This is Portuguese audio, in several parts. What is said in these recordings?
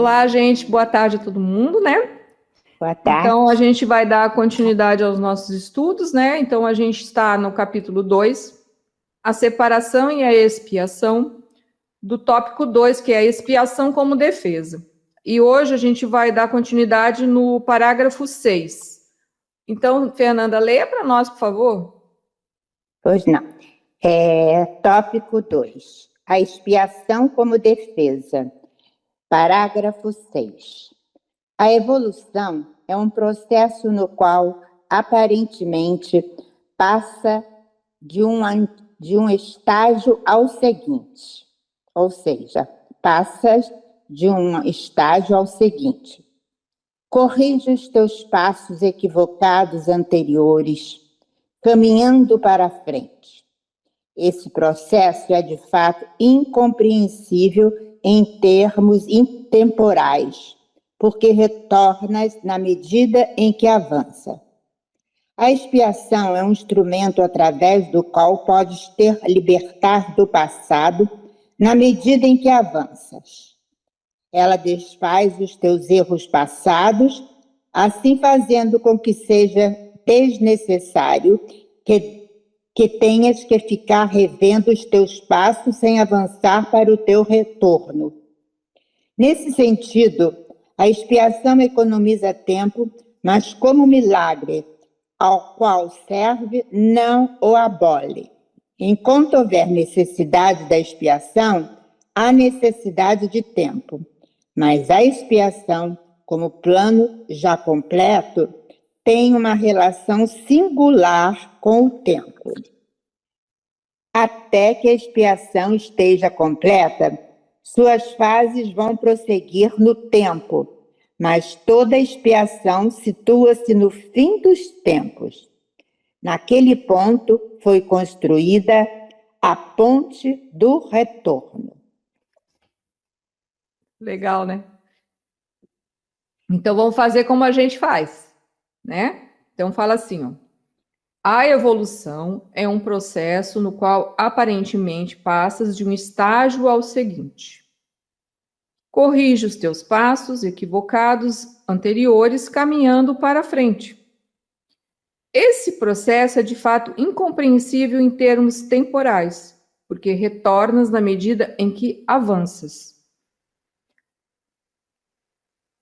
Olá, gente, boa tarde a todo mundo, né? Boa tarde. Então, a gente vai dar continuidade aos nossos estudos, né? Então, a gente está no capítulo 2, a separação e a expiação, do tópico 2, que é a expiação como defesa. E hoje a gente vai dar continuidade no parágrafo 6. Então, Fernanda, leia para nós, por favor. Pois não. Tópico 2. A expiação como defesa. Parágrafo 6. A evolução é um processo no qual, aparentemente, passa de um estágio ao seguinte. Ou seja, passa de um estágio ao seguinte. Corrige os teus passos equivocados anteriores, caminhando para a frente. Esse processo é, de fato, incompreensível em termos intemporais, porque retornas na medida em que avança. A expiação é um instrumento através do qual podes ter libertar do passado na medida em que avanças. Ela desfaz os teus erros passados, assim fazendo com que seja desnecessário que tenhas que ficar revendo os teus passos sem avançar para o teu retorno. Nesse sentido, a expiação economiza tempo, mas como milagre ao qual serve, não o abole. Enquanto houver necessidade da expiação, há necessidade de tempo, mas a expiação, como plano já completo, tem uma relação singular com o tempo. Até que a expiação esteja completa, suas fases vão prosseguir no tempo, mas toda expiação situa-se no fim dos tempos. Naquele ponto foi construída a ponte do retorno. Legal, né? Então, vamos fazer como a gente faz, né? Então, fala assim, ó. A evolução é um processo no qual, aparentemente, passas de um estágio ao seguinte. Corrige os teus passos equivocados anteriores, caminhando para frente. Esse processo é, de fato, incompreensível em termos temporais, porque retornas na medida em que avanças.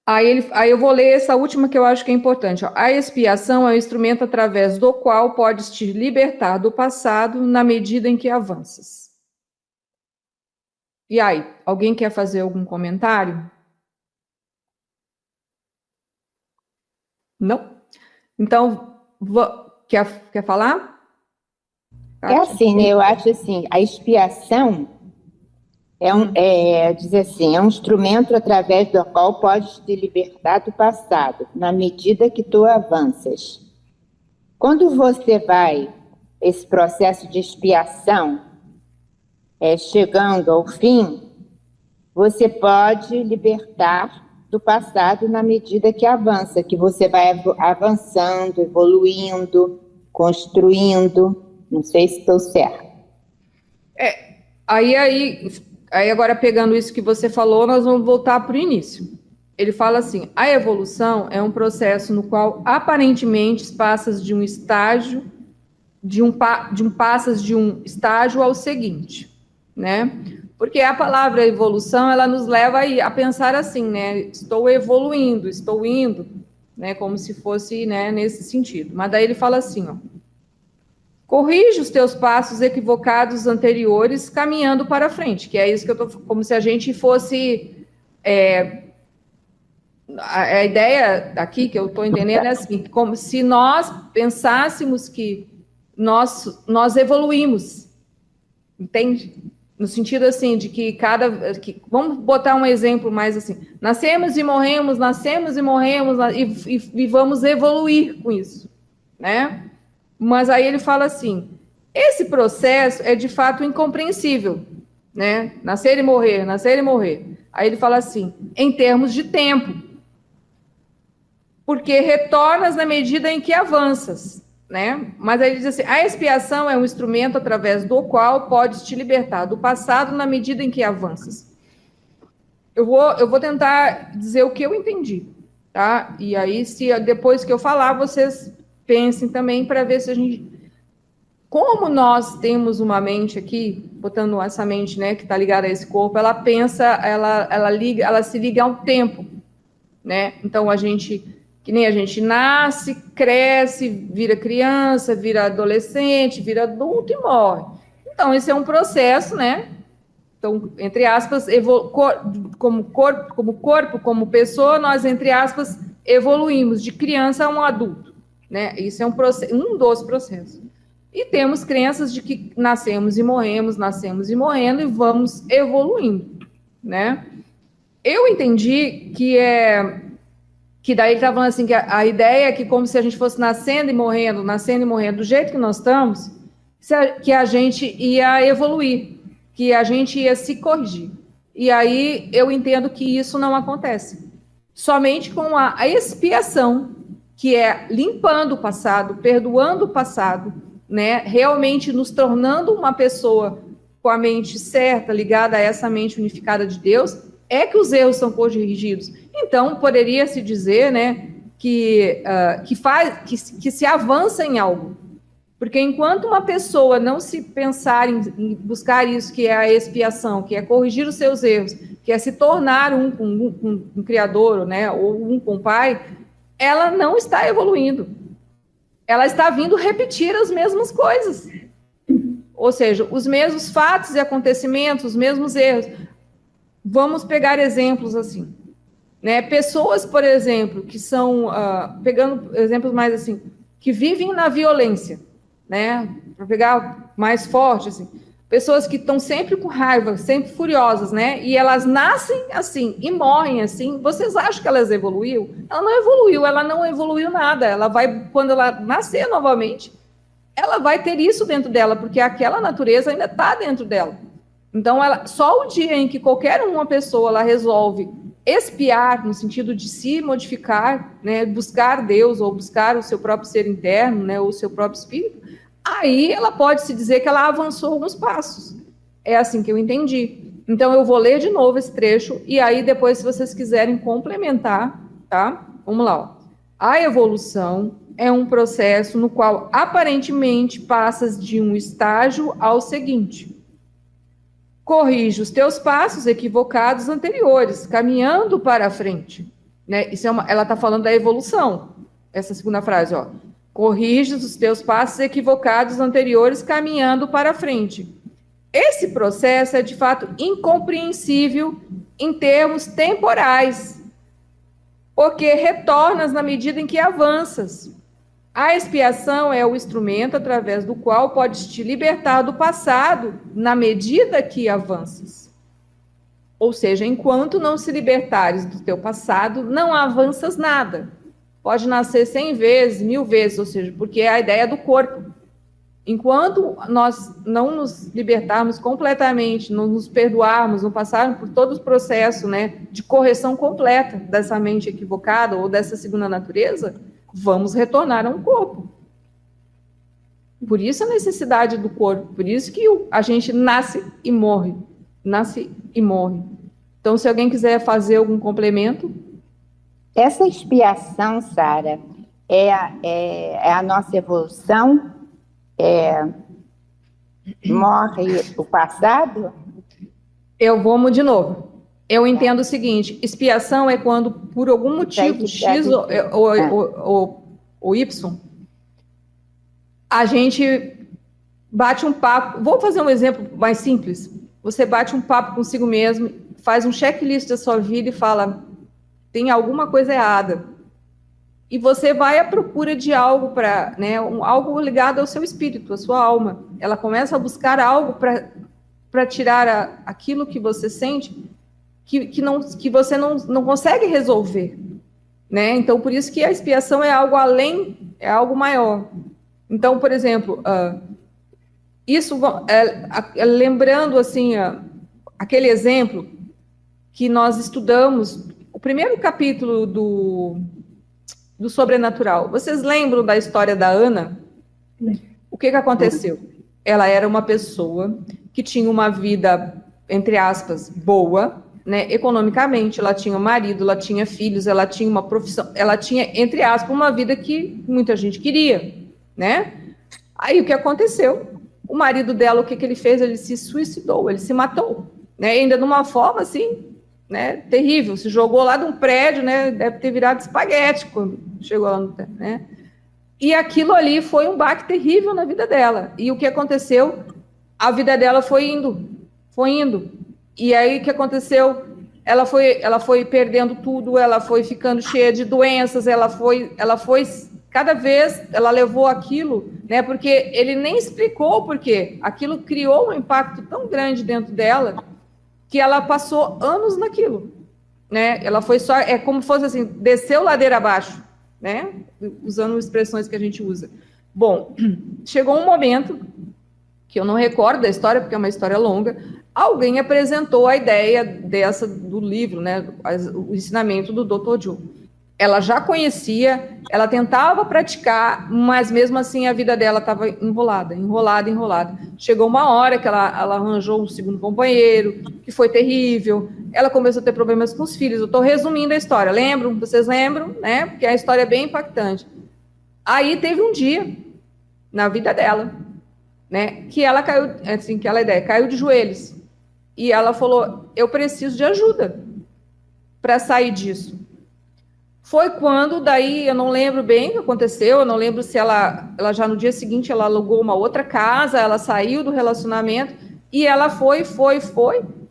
Aí eu vou ler essa última que eu acho que é importante. Ó. A expiação é o instrumento através do qual podes te libertar do passado na medida em que avanças. E aí, alguém quer fazer algum comentário? Não? Então, quer falar? É assim, né? Eu acho assim, a expiação dizer assim, é um instrumento através do qual podes te libertar do passado, na medida que tu avanças. Quando você vai, esse processo de expiação, chegando ao fim, você pode libertar do passado na medida que avança, que você vai avançando, evoluindo, construindo. Não sei se estou certo. Aí agora pegando isso que você falou, nós vamos voltar para o início. Ele fala assim, a evolução é um processo no qual aparentemente passas de um estágio, passas de um estágio ao seguinte, né? Porque a palavra evolução, ela nos leva a pensar assim, né? Estou evoluindo, estou indo, né? Como se fosse, né, nesse sentido. Mas daí ele fala assim, ó. Corrige os teus passos equivocados anteriores, caminhando para frente, que é isso que eu tô, como se a gente fosse, a ideia aqui que eu estou entendendo é assim, como se nós pensássemos que nós evoluímos, entende? No sentido assim, de que vamos botar um exemplo mais assim, nascemos e morremos, e vamos evoluir com isso, né? Mas aí ele fala assim, esse processo é de fato incompreensível, né? Nascer e morrer, nascer e morrer. Aí ele fala assim, em termos de tempo, porque retornas na medida em que avanças, né? Mas aí ele diz assim, a expiação é um instrumento através do qual podes te libertar do passado na medida em que avanças. eu vou tentar dizer o que eu entendi, tá? E aí, se depois que eu falar, vocês pensem também para ver se a gente... Como nós temos uma mente aqui, botando essa mente, né, que está ligada a esse corpo, ela pensa, ela se liga ao tempo, né? Então, que nem a gente nasce, cresce, vira criança, vira adolescente, vira adulto e morre. Então, esse é um processo, né? Então, entre aspas, como corpo, como pessoa, nós, entre aspas, evoluímos de criança a um adulto, né? Isso é um dos processos. E temos crenças de que nascemos e morrendo e vamos evoluindo, né? Eu entendi que daí ele está falando assim, que a ideia é que como se a gente fosse nascendo e morrendo, do jeito que nós estamos, que a gente ia evoluir, que a gente ia se corrigir. E aí eu entendo que isso não acontece. Somente com a expiação, que é limpando o passado, perdoando o passado, né? Realmente nos tornando uma pessoa com a mente certa, ligada a essa mente unificada de Deus, é que os erros são corrigidos. Então, poderia se dizer, né, que se avança em algo. Porque enquanto uma pessoa não se pensar em buscar isso, que é a expiação, que é corrigir os seus erros, que é se tornar um criador, né, ou um com o Pai, ela não está evoluindo. Ela está vindo repetir as mesmas coisas. Ou seja, os mesmos fatos e acontecimentos, os mesmos erros. Vamos pegar exemplos assim, né? Pessoas, por exemplo, que são, pegando exemplos mais assim, que vivem na violência, né? Para pegar mais forte, assim, pessoas que estão sempre com raiva, sempre furiosas, né? E elas nascem assim e morrem assim. Vocês acham que elas evoluiu? Ela não evoluiu nada. Ela vai, quando ela nascer novamente, ela vai ter isso dentro dela, porque aquela natureza ainda está dentro dela. Então, só o dia em que qualquer uma pessoa ela resolve expiar, no sentido de se modificar, né, buscar Deus ou buscar o seu próprio ser interno, né, ou o seu próprio espírito, aí ela pode se dizer que ela avançou alguns passos. É assim que eu entendi. Então, eu vou ler de novo esse trecho e aí depois, se vocês quiserem complementar, tá? Vamos lá. Ó. A evolução é um processo no qual aparentemente passas de um estágio ao seguinte. Corrige os teus passos equivocados anteriores, caminhando para a frente. Né? Ela está falando da evolução. Essa segunda frase, ó. Corrige os teus passos equivocados anteriores, caminhando para a frente. Esse processo é, de fato, incompreensível em termos temporais, porque retornas na medida em que avanças. A expiação é o instrumento através do qual podes te libertar do passado na medida que avanças. Ou seja, enquanto não se libertares do teu passado, não avanças nada. Pode nascer 100 vezes, 1000 vezes, ou seja, porque é a ideia do corpo. Enquanto nós não nos libertarmos completamente, não nos perdoarmos, não passarmos por todo o processo, né, de correção completa dessa mente equivocada ou dessa segunda natureza, vamos retornar a um corpo. Por isso a necessidade do corpo, por isso que a gente nasce e morre. Nasce e morre. Então, se alguém quiser fazer algum complemento. Essa expiação, Sara, é a nossa evolução? Morre o passado? Vamos de novo. Eu entendo o seguinte, expiação é quando, por algum motivo, X ou Y, a gente bate um papo. Vou fazer um exemplo mais simples. Você bate um papo consigo mesmo, faz um checklist da sua vida e fala, tem alguma coisa errada. E você vai à procura de algo algo ligado ao seu espírito, à sua alma. Ela começa a buscar algo para tirar aquilo que você sente que você não consegue resolver, né? Então, por isso que a expiação é algo além, é algo maior. Então, por exemplo, lembrando assim, aquele exemplo que nós estudamos, o primeiro capítulo do Sobrenatural. Vocês lembram da história da Ana? O que aconteceu? Ela era uma pessoa que tinha uma vida, entre aspas, boa, né, economicamente, ela tinha um marido, ela tinha filhos, ela tinha uma profissão, ela tinha, entre aspas, uma vida que muita gente queria, né? Aí o que aconteceu? O marido dela, o que ele fez? Ele se suicidou, ele se matou, né? Ainda de uma forma assim, né, terrível, se jogou lá de um prédio, né? Deve ter virado espaguete quando chegou lá no, né? E aquilo ali foi um baque terrível na vida dela. E o que aconteceu? A vida dela foi indo, foi indo. E aí o que aconteceu? Ela foi perdendo tudo, ela foi ficando cheia de doenças, ela foi cada vez ela levou aquilo, né? Porque ele nem explicou o porquê. Aquilo criou um impacto tão grande dentro dela que ela passou anos naquilo, né? Ela foi só, é como se fosse assim, desceu ladeira abaixo, né? Usando expressões que a gente usa. Bom, chegou um momento que eu não recordo da história, porque é uma história longa, alguém apresentou a ideia dessa do livro, né, o ensinamento do Dr. Joe. Ela já conhecia, ela tentava praticar, mas mesmo assim a vida dela estava enrolada. Chegou uma hora que ela arranjou um segundo companheiro, que foi terrível, ela começou a ter problemas com os filhos. Eu estou resumindo a história, lembram? Vocês lembram, né? Porque a história é bem impactante. Aí teve um dia na vida dela, né, que ela caiu, assim, aquela ideia, caiu de joelhos. E ela falou, eu preciso de ajuda para sair disso. Foi quando, daí, eu não lembro bem o que aconteceu, eu não lembro se ela já no dia seguinte, ela alugou uma outra casa, ela saiu do relacionamento, e ela foi,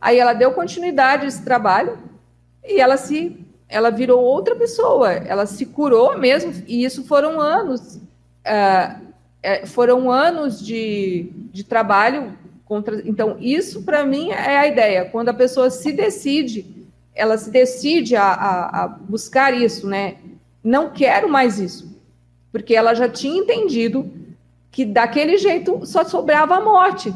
aí ela deu continuidade a esse trabalho, e ela virou outra pessoa, ela se curou mesmo, e isso foram anos, de trabalho contra. Então, isso para mim é a ideia. Quando a pessoa se decide, ela se decide a buscar isso, né? Não quero mais isso, porque ela já tinha entendido que daquele jeito só sobrava a morte,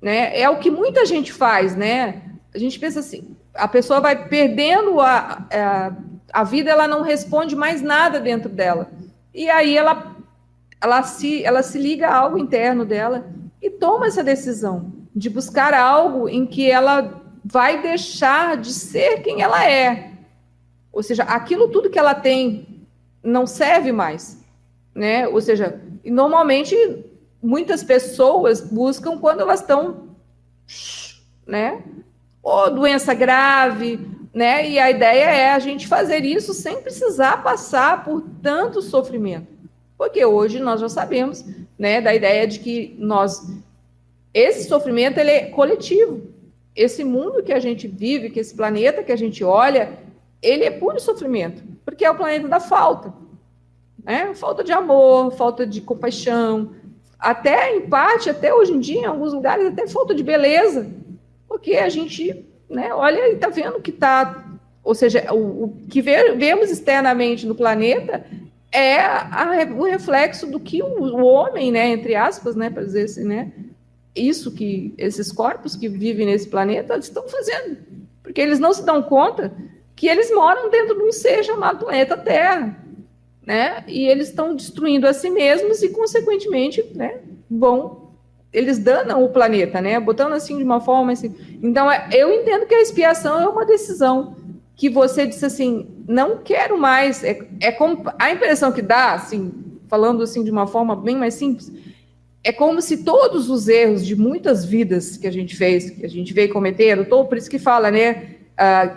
né? É o que muita gente faz, né? A gente pensa assim, a pessoa vai perdendo a vida, ela não responde mais nada dentro dela. E aí ela se liga a algo interno dela e toma essa decisão de buscar algo em que ela vai deixar de ser quem ela é. Ou seja, aquilo tudo que ela tem não serve mais, né? Ou seja, normalmente muitas pessoas buscam quando elas estão, né? Ou doença grave, né? E a ideia é a gente fazer isso sem precisar passar por tanto sofrimento. Porque hoje nós já sabemos, né, da ideia de que esse sofrimento ele é coletivo. Esse mundo que a gente vive, que esse planeta que a gente olha, ele é puro sofrimento, porque é o planeta da falta, né? Falta de amor, falta de compaixão, até empate, até hoje em dia, em alguns lugares, até falta de beleza, porque a gente, né, olha e está vendo que está, ou seja, o que vemos externamente no planeta é o reflexo do que o homem, né, entre aspas, né, para dizer assim, né, isso que esses corpos que vivem nesse planeta eles estão fazendo, porque eles não se dão conta que eles moram dentro de um ser chamado planeta Terra, né, e eles estão destruindo a si mesmos e, consequentemente, né, eles danam o planeta, né, botando assim de uma forma assim. Então, eu entendo que a expiação é uma decisão que você disse assim, não quero mais, é como a impressão que dá, assim, falando assim de uma forma bem mais simples, é como se todos os erros de muitas vidas que a gente fez, que a gente veio cometendo, por isso que fala, né,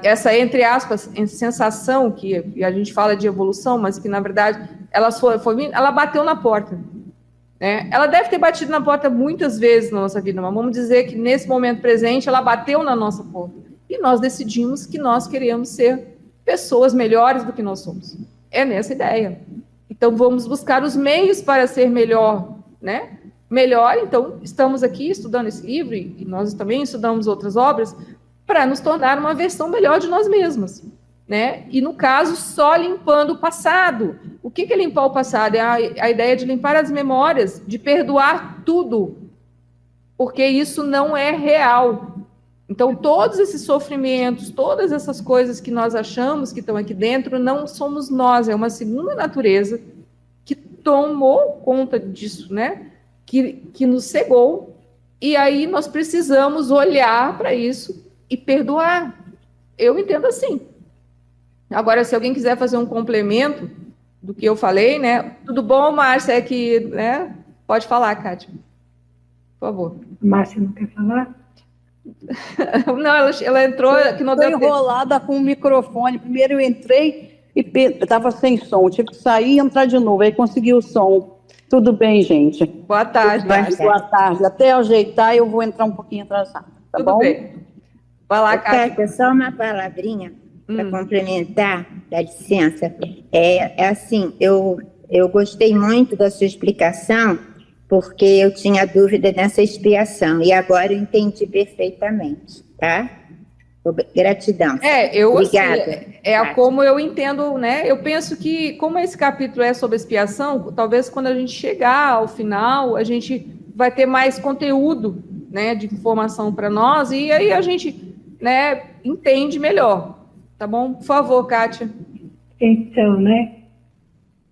essa, entre aspas, sensação que a gente fala de evolução, mas que, na verdade, ela bateu na porta, né? Ela deve ter batido na porta muitas vezes na nossa vida, mas vamos dizer que, nesse momento presente, ela bateu na nossa porta. E nós decidimos que nós queremos ser pessoas melhores do que nós somos. É nessa ideia. Então, vamos buscar os meios para ser melhor, né? Melhor, então, estamos aqui estudando esse livro, e nós também estudamos outras obras, para nos tornar uma versão melhor de nós mesmos, né? E, no caso, só limpando o passado. O que é limpar o passado? É a ideia de limpar as memórias, de perdoar tudo, porque isso não é real. Então, todos esses sofrimentos, todas essas coisas que nós achamos que estão aqui dentro, não somos nós, é uma segunda natureza que tomou conta disso, né? Que nos cegou, e aí nós precisamos olhar para isso e perdoar, eu entendo assim. Agora, se alguém quiser fazer um complemento do que eu falei, né? Tudo bom, Márcia? É que, né? Pode falar, Kátia. Por favor. Márcia não quer falar? Não, ela entrou que não Estou deu tempo. enrolada com o microfone. Primeiro eu entrei e estava sem som. Tive que sair e entrar de novo. Aí consegui o som. Tudo bem, gente? Boa tarde, Márcia. Boa tarde. Até ajeitar, eu vou entrar um pouquinho atrasada. Tá Tudo bom? bem. Vai lá, Kátia. Kátia, só uma palavrinha para complementar, dá licença. É assim, eu gostei muito da sua explicação, porque eu tinha dúvida nessa expiação, e agora eu entendi perfeitamente, tá? Gratidão. Obrigada. Assim, como eu entendo, né? Eu penso que, como esse capítulo é sobre expiação, talvez quando a gente chegar ao final, a gente vai ter mais conteúdo, né, de informação para nós, e aí a gente, né, entende melhor. Tá bom? Por favor, Kátia. Então, né,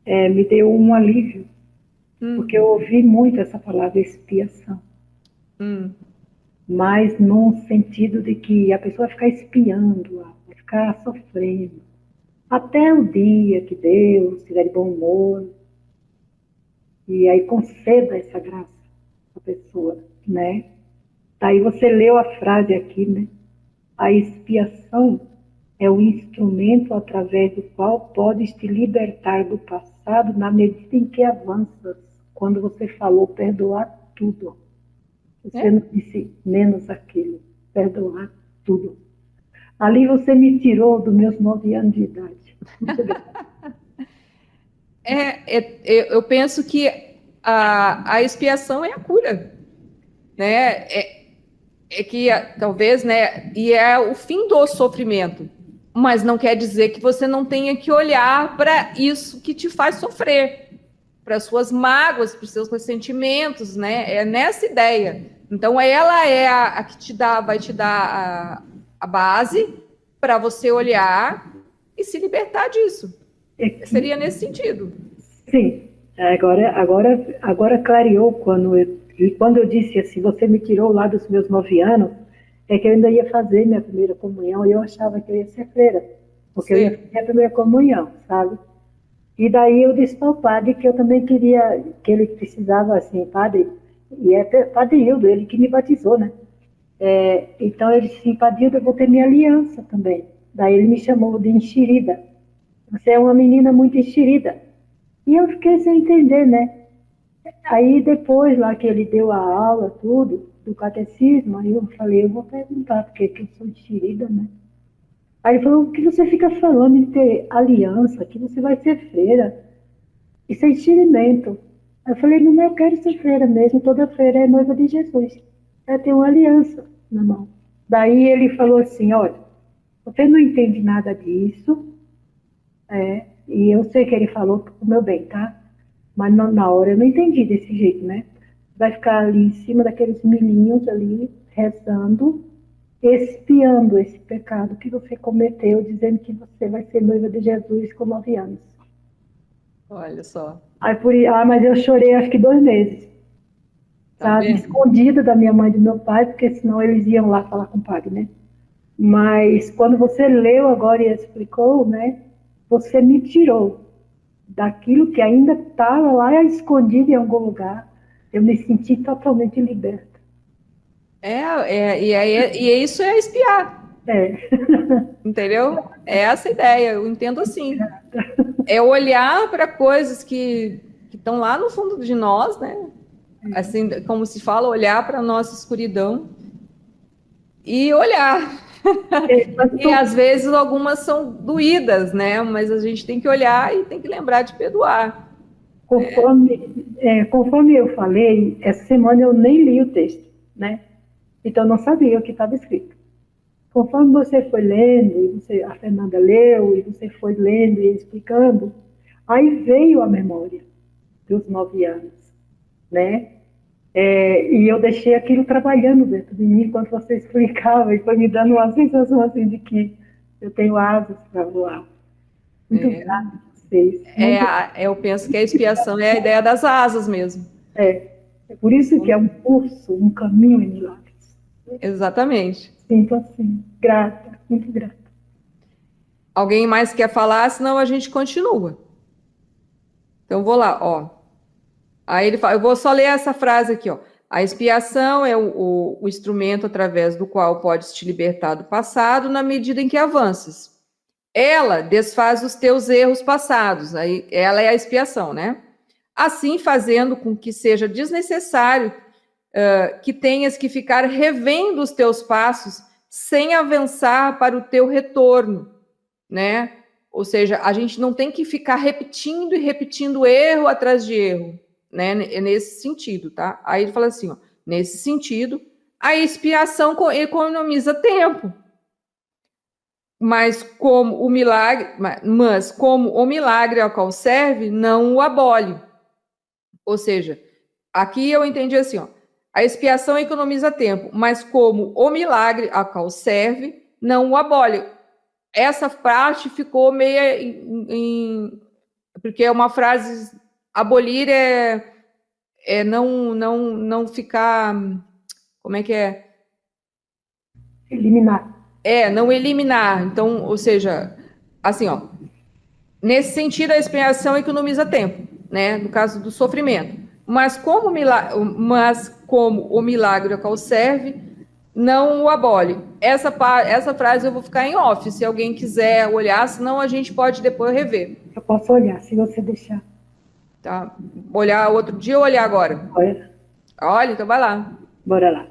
me deu um alívio, porque eu ouvi muito essa palavra expiação. Mas num sentido de que a pessoa vai ficar espiando, vai ficar sofrendo, até o dia que Deus estiver de bom humor, e aí conceda essa graça à pessoa, né? Daí você leu a frase aqui, né? A expiação é o instrumento através do qual podes te libertar do passado na medida em que avanças. Quando você falou perdoar tudo. Você não disse menos aquilo. Perdoar tudo. Ali você me tirou dos meus 9 anos de idade. Muito bem. Eu penso que a expiação é a cura, né? Talvez, né? E é o fim do sofrimento. Mas não quer dizer que você não tenha que olhar para isso que te faz sofrer, para as suas mágoas, para os seus ressentimentos, né? É nessa ideia. Então, ela é a que vai te dar a base para você olhar e se libertar disso. Seria nesse sentido. Sim. Agora clareou quando eu disse assim, você me tirou lá dos meus 9 anos, é que eu ainda ia fazer minha primeira comunhão e eu achava que eu ia ser freira, porque eu ia fazer a primeira comunhão, sabe? E daí eu disse para o padre que eu também queria, que ele precisava, assim, padre, e é Padre Hildo, ele que me batizou, né? Então ele disse assim, Padre Hildo, eu vou ter minha aliança também. Daí ele me chamou de enxerida. Você é uma menina muito enxerida. E eu fiquei sem entender, né? Aí depois lá que ele deu a aula, tudo, do catecismo, aí eu falei, eu vou perguntar, porque que eu sou enxerida, né? Aí ele falou, o que você fica falando em ter aliança, que você vai ser freira? Isso é enxerimento. Eu falei, não, eu quero ser freira mesmo, toda freira é noiva de Jesus. Eu tenho uma aliança na mão. Daí ele falou assim, olha, você não entende nada disso, e eu sei que ele falou pro meu bem, tá? Mas na hora eu não entendi desse jeito, né? Vai ficar ali em cima daqueles milhinhos ali, rezando, expiando esse pecado que você cometeu, dizendo que você vai ser noiva de Jesus com 9 anos. Olha só. Mas eu chorei acho que 2 meses. Sabe? Escondida da minha mãe e do meu pai, porque senão eles iam lá falar com o padre, né? Mas quando você leu agora e explicou, né? Você me tirou daquilo que ainda estava lá escondido em algum lugar. Eu me senti totalmente liberta. E isso é espiar. Entendeu? É essa ideia, eu entendo assim. É olhar para coisas que estão lá no fundo de nós, né? Assim, como se fala, olhar para a nossa escuridão e olhar. E às vezes algumas são doídas, né? Mas a gente tem que olhar e tem que lembrar de perdoar. Conforme eu falei, essa semana eu nem li o texto, né? Então eu não sabia o que estava escrito. Conforme você foi lendo, a Fernanda leu, e você foi lendo e explicando, aí veio a memória dos 9 anos, né? E eu deixei aquilo trabalhando dentro de mim enquanto você explicava, e foi me dando uma sensação assim de que eu tenho asas para voar. Muito grata a vocês. Eu penso que a expiação é a ideia das asas mesmo. É por isso que é um curso, um caminho em milagres. Exatamente. Sinto assim, grata, muito grata. Alguém mais quer falar? Senão a gente continua. Então, vou lá, ó. Aí ele fala, eu vou só ler essa frase aqui, ó. A expiação é o instrumento através do qual podes te libertar do passado na medida em que avanças. Ela desfaz os teus erros passados. Aí, ela é a expiação, né? Assim, fazendo com que seja desnecessário que tenhas que ficar revendo os teus passos sem avançar para o teu retorno, né? Ou seja, a gente não tem que ficar repetindo e repetindo erro atrás de erro, né? É nesse sentido, tá? Aí ele fala assim, ó, nesse sentido, a expiação economiza tempo. Mas como o milagre ao qual serve, não o abole. Ou seja, aqui eu entendi assim, ó, a expiação economiza tempo, mas como o milagre a qual serve, não o abole. Essa parte ficou meio porque é uma frase, abolir é não ficar, como é que é? Eliminar. Não eliminar. Então, ou seja, assim, ó, nesse sentido, a expiação economiza tempo, né? No caso do sofrimento. Mas como o milagre ao qual serve, não o abole. Essa frase eu vou ficar em off, se alguém quiser olhar, senão a gente pode depois rever. Eu posso olhar, se você deixar. Tá? Olhar outro dia ou olhar agora? Olha, então vai lá. Bora lá.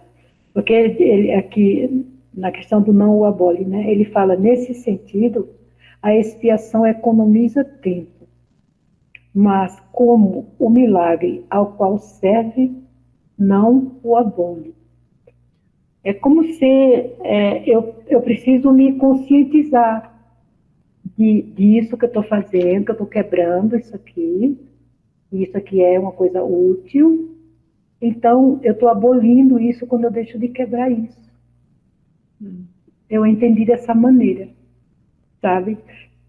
Porque ele aqui, na questão do não o abole, né? Ele fala, nesse sentido, a expiação economiza tempo, mas como o milagre ao qual serve, não o abole. É como se eu preciso me conscientizar disso que eu estou fazendo, que eu estou quebrando isso aqui é uma coisa útil, então eu estou abolindo isso quando eu deixo de quebrar isso. Eu entendi dessa maneira, sabe?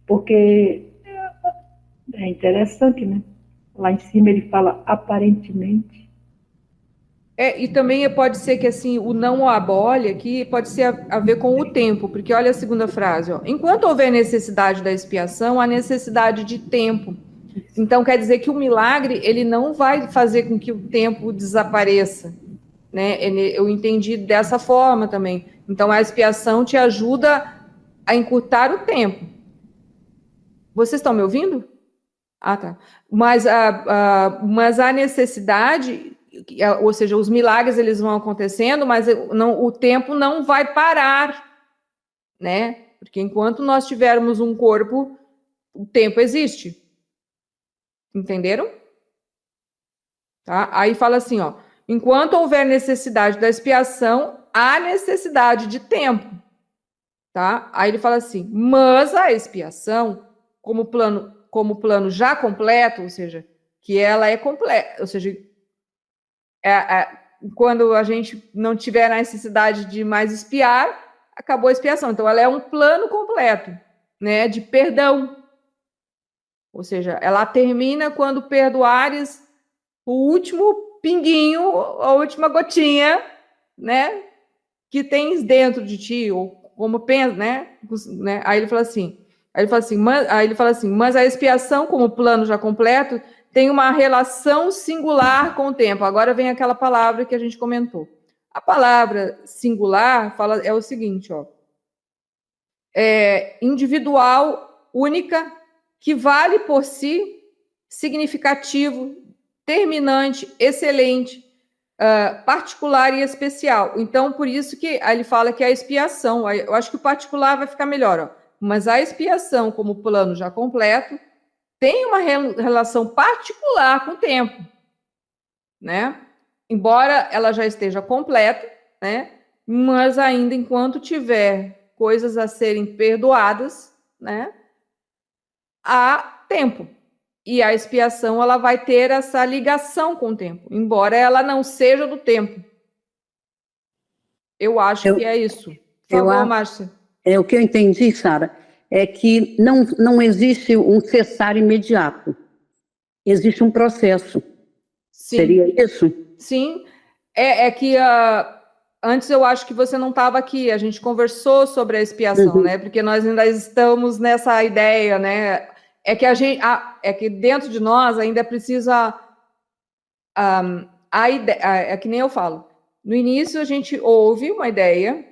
Porque é interessante, né? Lá em cima ele fala aparentemente. E também pode ser que assim, o não abole aqui pode ser a ver com o tempo, porque olha a segunda frase, ó. Enquanto houver necessidade da expiação, há necessidade de tempo. Então quer dizer que o milagre, ele não vai fazer com que o tempo desapareça, né? Eu entendi dessa forma também. Então a expiação te ajuda a encurtar o tempo. Vocês estão me ouvindo? Ah, tá. Mas a necessidade, ou seja, os milagres eles vão acontecendo, mas o tempo não vai parar, né? Porque enquanto nós tivermos um corpo, o tempo existe. Entenderam? Tá? Aí fala assim, ó, enquanto houver necessidade da expiação, há necessidade de tempo. Tá? Aí ele fala assim, mas a expiação, como plano já completo, ou seja, que ela é completa, ou seja, quando a gente não tiver a necessidade de mais expiar, acabou a expiação. Então, ela é um plano completo, né, de perdão. Ou seja, ela termina quando perdoares o último pinguinho, a última gotinha, né, que tens dentro de ti, ou como pensa, né? Aí ele fala assim, mas a expiação, como plano já completo, tem uma relação singular com o tempo. Agora vem aquela palavra que a gente comentou. A palavra singular é o seguinte, ó, individual, única, que vale por si, significativo, terminante, excelente, particular e especial. Então, por isso que ele fala que a expiação, eu acho que o particular vai ficar melhor, ó, mas a expiação, como plano já completo, tem uma relação particular com o tempo, né? Embora ela já esteja completa, né? Mas ainda enquanto tiver coisas a serem perdoadas, né? Há tempo. E a expiação, ela vai ter essa ligação com o tempo, embora ela não seja do tempo. Eu acho que é isso. Por favor, Márcia. O que eu entendi, Sara, é que não existe um cessar imediato. Existe um processo. Sim. Seria isso? Sim. É que antes eu acho que você não estava aqui, a gente conversou sobre a expiação, né? Porque nós ainda estamos nessa ideia, né? É que é que dentro de nós ainda precisa a ideia, é que nem eu falo. No início a gente ouve uma ideia,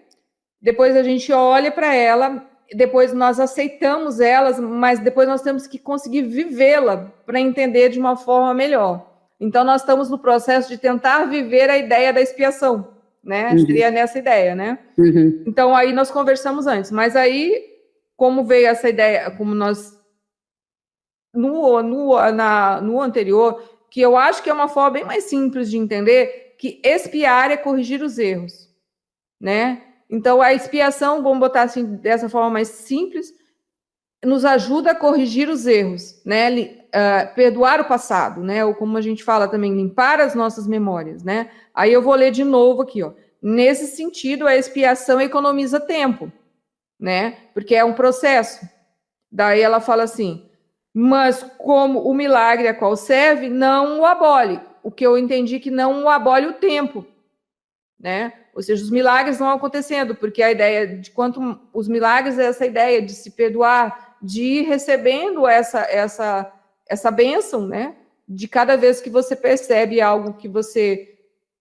depois a gente olha para ela, depois nós aceitamos elas, mas depois nós temos que conseguir vivê-la para entender de uma forma melhor. Então nós estamos no processo de tentar viver a ideia da expiação, né? Seria nessa ideia, né? Então aí nós conversamos antes, mas aí como veio essa ideia, como nós no anterior, que eu acho que é uma forma bem mais simples de entender, que expiar é corrigir os erros, né? Então, a expiação, vamos botar assim, dessa forma mais simples, nos ajuda a corrigir os erros, né? Perdoar o passado, né? Ou como a gente fala também, limpar as nossas memórias, né? Aí eu vou ler de novo aqui, ó. Nesse sentido, a expiação economiza tempo, né? Porque é um processo. Daí ela fala assim, mas como o milagre a qual serve, não o abole. O que eu entendi que não o abole o tempo, né? Ou seja, os milagres vão acontecendo, porque a ideia de quanto os milagres é essa ideia de se perdoar, de ir recebendo essa bênção, né? De cada vez que você percebe algo que você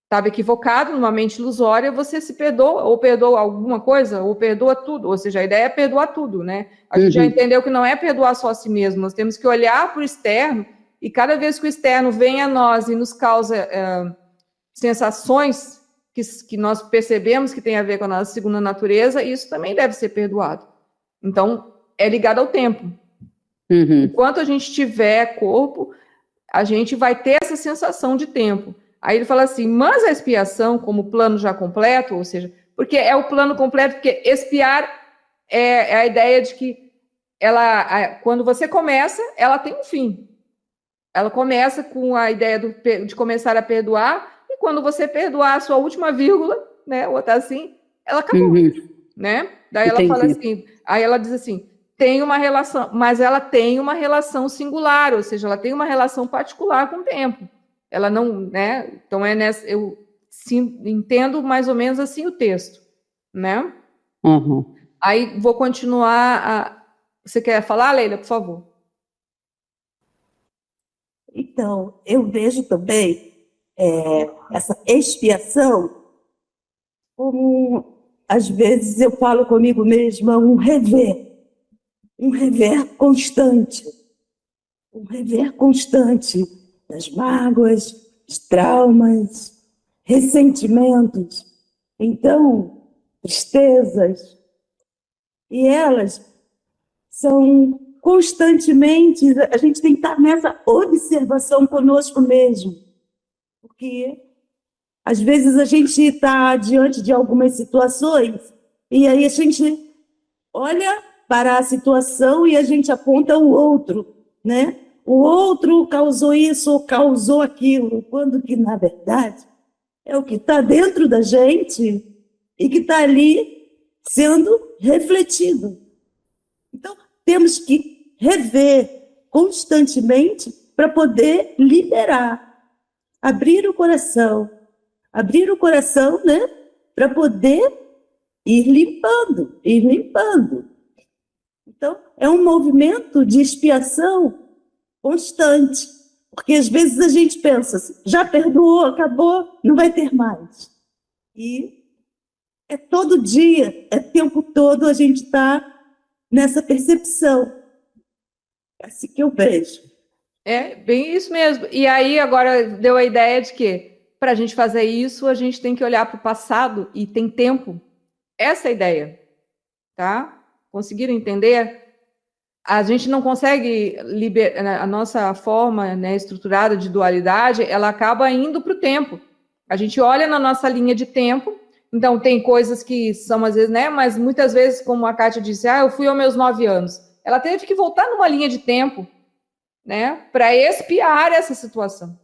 estava equivocado, numa mente ilusória, você se perdoa, ou perdoa alguma coisa, ou perdoa tudo. Ou seja, a ideia é perdoar tudo, né? A gente já entendeu que não é perdoar só a si mesmo, nós temos que olhar para o externo, e cada vez que o externo vem a nós e nos causa sensações que nós percebemos que tem a ver com a nossa segunda natureza, isso também deve ser perdoado. Então, é ligado ao tempo. Enquanto a gente tiver corpo, a gente vai ter essa sensação de tempo. Aí ele fala assim, mas a expiação, como plano já completo, ou seja, porque é o plano completo, porque expiar é a ideia de que quando você começa, ela tem um fim. Ela começa com a ideia de começar a perdoar, e quando você perdoar a sua última vírgula, né, ou tá assim, ela acabou, né? Daí ela fala assim, aí ela diz assim, tem uma relação, mas ela tem uma relação singular, ou seja, ela tem uma relação particular com o tempo. Ela não, né? Então eu entendo mais ou menos assim o texto, né? Aí vou continuar. Você quer falar, Leila, por favor? Então, eu vejo também essa expiação como, às vezes, eu falo comigo mesma, um rever constante, das mágoas, dos traumas, ressentimentos, então, tristezas, e elas são constantemente, a gente tem que estar nessa observação conosco mesmo, porque às vezes a gente está diante de algumas situações e aí a gente olha para a situação e a gente aponta o outro, né? O outro causou isso ou causou aquilo, quando que, na verdade, é o que está dentro da gente e que está ali sendo refletido. Então, temos que rever constantemente para poder liberar, abrir o coração, né? Para poder ir limpando. Então, é um movimento de expiação constante, porque às vezes a gente pensa assim, já perdoou, acabou, não vai ter mais. E é todo dia, é o tempo todo a gente está nessa percepção. É assim que eu vejo. É bem isso mesmo. E aí agora deu a ideia de que para a gente fazer isso, a gente tem que olhar para o passado e tem tempo. Essa é a ideia, tá? Conseguiram entender? A gente não consegue a nossa forma, né, estruturada de dualidade, ela acaba indo para o tempo. A gente olha na nossa linha de tempo, então tem coisas que são às vezes, né, mas muitas vezes, como a Kátia disse, eu fui aos meus 9 anos. Ela teve que voltar numa linha de tempo, né, para expiar essa situação,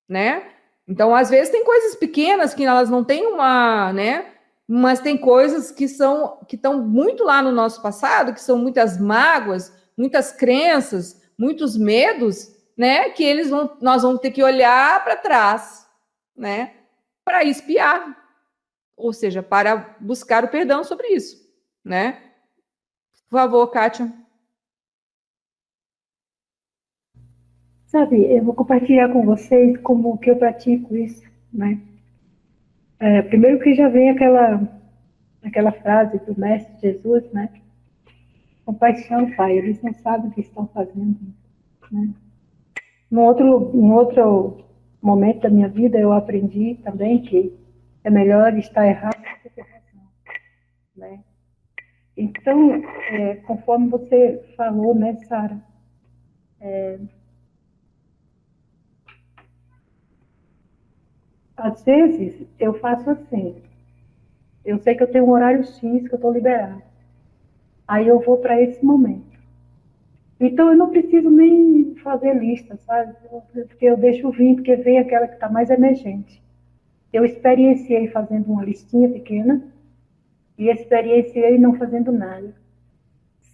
né? Então, às vezes tem coisas pequenas que elas não têm uma, né, mas tem coisas que estão muito lá no nosso passado, que são muitas mágoas, muitas crenças, muitos medos, né, que nós vamos ter que olhar para trás, né, para expiar. ou seja, para buscar o perdão sobre isso, né? Por favor, Kátia. Sabe, eu vou compartilhar com vocês como que eu pratico isso, né? Primeiro que já vem aquela frase do Mestre Jesus, né? Compaixão, Pai, eles não sabem o que estão fazendo, né? Num outro momento da minha vida, eu aprendi também que é melhor estar errado do que ter razão, né? Então, conforme você falou, né, Sara, às vezes eu faço assim, eu sei que eu tenho um horário X que eu estou liberada, aí eu vou para esse momento. Então eu não preciso nem fazer lista, sabe? Porque eu deixo vir, porque vem aquela que está mais emergente. Eu experienciei fazendo uma listinha pequena e experienciei não fazendo nada.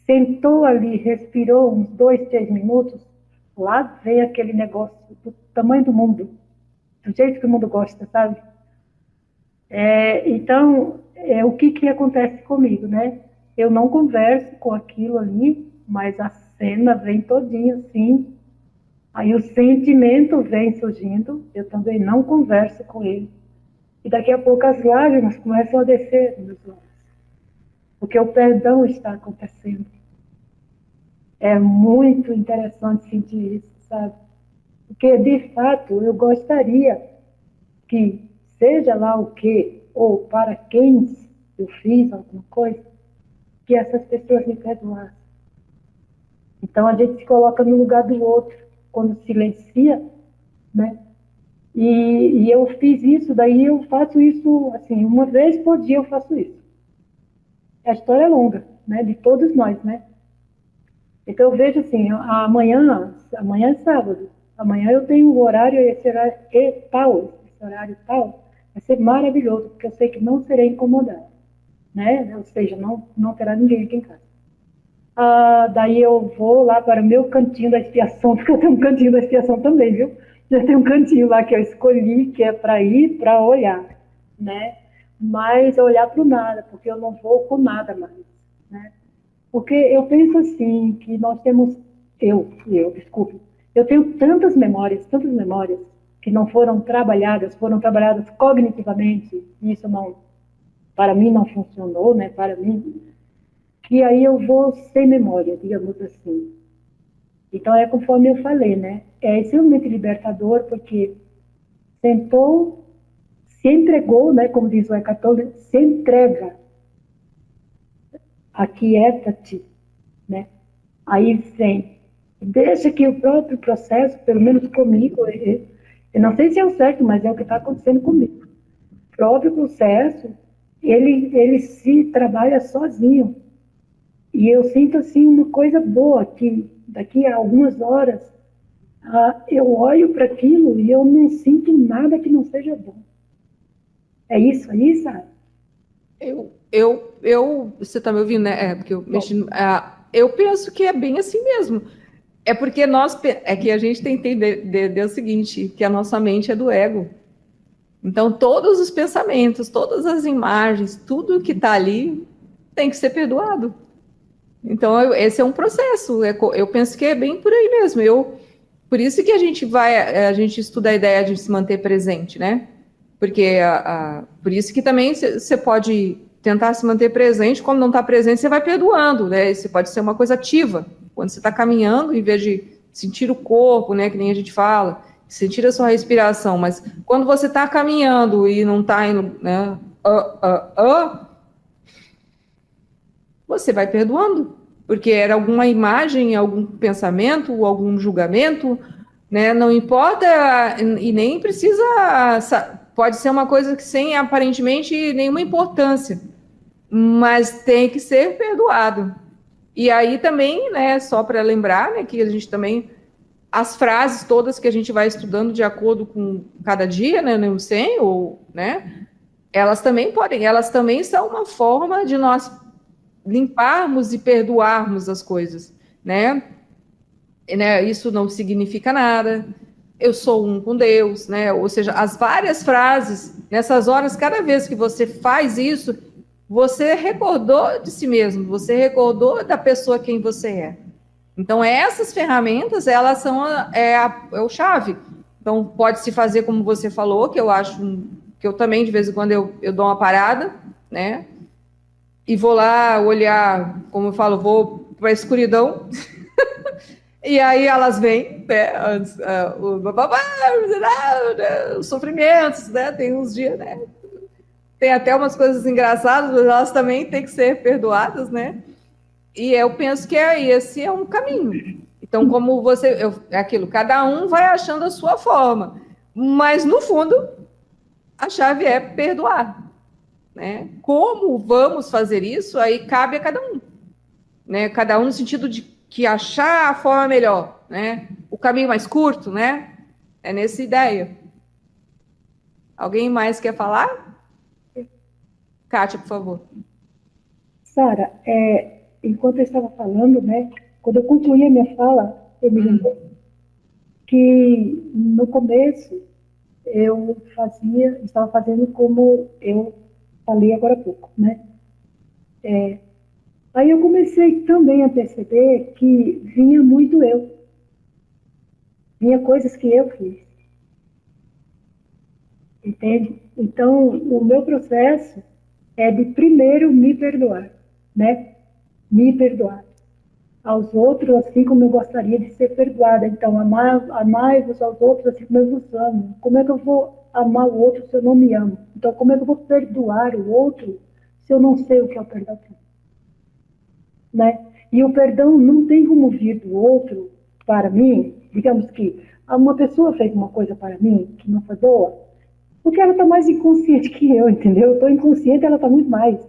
Sentou ali, respirou uns 2, 3 minutos, lá vem aquele negócio do tamanho do mundo, do jeito que o mundo gosta, sabe? Então, o que acontece comigo, né? Eu não converso com aquilo ali, mas a cena vem todinha assim, aí o sentimento vem surgindo, eu também não converso com ele. E daqui a pouco as lágrimas começam a descer nos olhos, porque o perdão está acontecendo. É muito interessante sentir isso, sabe? Porque, de fato, eu gostaria que, seja lá o que, ou para quem eu fiz alguma coisa, que essas pessoas me perdoassem. Então, a gente se coloca no lugar do outro, quando silencia, né? E eu fiz isso, daí eu faço isso, assim, uma vez por dia eu faço isso. A história é longa, né? De todos nós, né? Então, eu vejo assim, amanhã é sábado, amanhã eu tenho um horário, esse horário tal, vai ser maravilhoso, porque eu sei que não serei incomodada, né? Ou seja, não terá ninguém aqui em casa. Daí eu vou lá para o meu cantinho da expiação, porque eu tenho um cantinho da expiação também, viu? Já tem um cantinho lá que eu escolhi, que é para ir, para olhar, né? Mas olhar para o nada, porque eu não vou com nada mais, né? Porque eu penso assim, que nós temos, desculpe, eu tenho tantas memórias, que não foram trabalhadas cognitivamente, e isso não, para mim não funcionou, né, para mim, que aí eu vou sem memória, digamos assim. Então é conforme eu falei, né, é extremamente libertador, porque sentou, se entregou, né, como diz o Eckhart Tolle, se entrega, aquieta-te, né? Aí vem, deixa que o próprio processo, pelo menos comigo, eu não sei se é o certo, mas é o que está acontecendo comigo. O próprio processo, ele se trabalha sozinho. E eu sinto, assim, uma coisa boa, que daqui a algumas horas, eu olho para aquilo e eu não sinto nada que não seja bom. É isso aí, sabe? Você está me ouvindo, né? Porque eu penso que é bem assim mesmo. É porque que a gente tem que entender o seguinte, que a nossa mente é do ego. Então, todos os pensamentos, todas as imagens, tudo que está ali tem que ser perdoado. Então, esse é um processo. Eu penso que é bem por aí mesmo. Por isso que a gente estuda a ideia de se manter presente, né? Porque por isso que também você pode tentar se manter presente, quando não está presente, você vai perdoando, né? Isso pode ser uma coisa ativa. Quando você está caminhando, em vez de sentir o corpo, né? Que nem a gente fala, sentir a sua respiração, mas quando você está caminhando e não está indo, né? Você vai perdoando, porque era alguma imagem, algum pensamento, algum julgamento, né? Não importa, e nem precisa. Pode ser uma coisa que sem aparentemente nenhuma importância, mas tem que ser perdoado. E aí também, né, só para lembrar, né, que a gente também, as frases todas que a gente vai estudando de acordo com cada dia, né, no 100, ou, né, elas também são uma forma de nós limparmos e perdoarmos as coisas, né? Isso não significa nada, eu sou um com Deus, né? Ou seja, as várias frases, nessas horas, cada vez que você faz isso, você recordou de si mesmo, você recordou da pessoa quem você é. Então, essas ferramentas, elas são é o chave. Então, pode se fazer como você falou, que eu acho, que eu também, de vez em quando, eu dou uma parada, né? E vou lá olhar, como eu falo, vou para a escuridão. E aí elas vêm, né, os sofrimentos, né, tem uns dias, né, tem até umas coisas engraçadas, mas elas também têm que ser perdoadas, né, e eu penso que esse é um caminho. Então, como é aquilo, cada um vai achando a sua forma, mas no fundo, a chave é perdoar, né, como vamos fazer isso, aí cabe a cada um, né, cada um no sentido de que achar a forma melhor, né? O caminho mais curto, né? É nessa ideia. Alguém mais quer falar? Kátia, por favor. Sara, enquanto eu estava falando, né, quando eu concluí a minha fala, eu me lembrei que no começo eu estava fazendo como eu falei agora há pouco, né? Aí eu comecei também a perceber que vinha muito eu, vinha coisas que eu fiz, entende? Então, o meu processo é de primeiro me perdoar, né? Me perdoar aos outros assim como eu gostaria de ser perdoada. Então, amai-vos aos outros assim como eu vos amo. Como é que eu vou amar o outro se eu não me amo? Então, como é que eu vou perdoar o outro se eu não sei o que é o perdão? Né? E o perdão não tem como vir do outro para mim. Digamos que uma pessoa fez uma coisa para mim que não foi boa, porque ela está mais inconsciente que eu, entendeu? Eu estou inconsciente, ela está muito mais.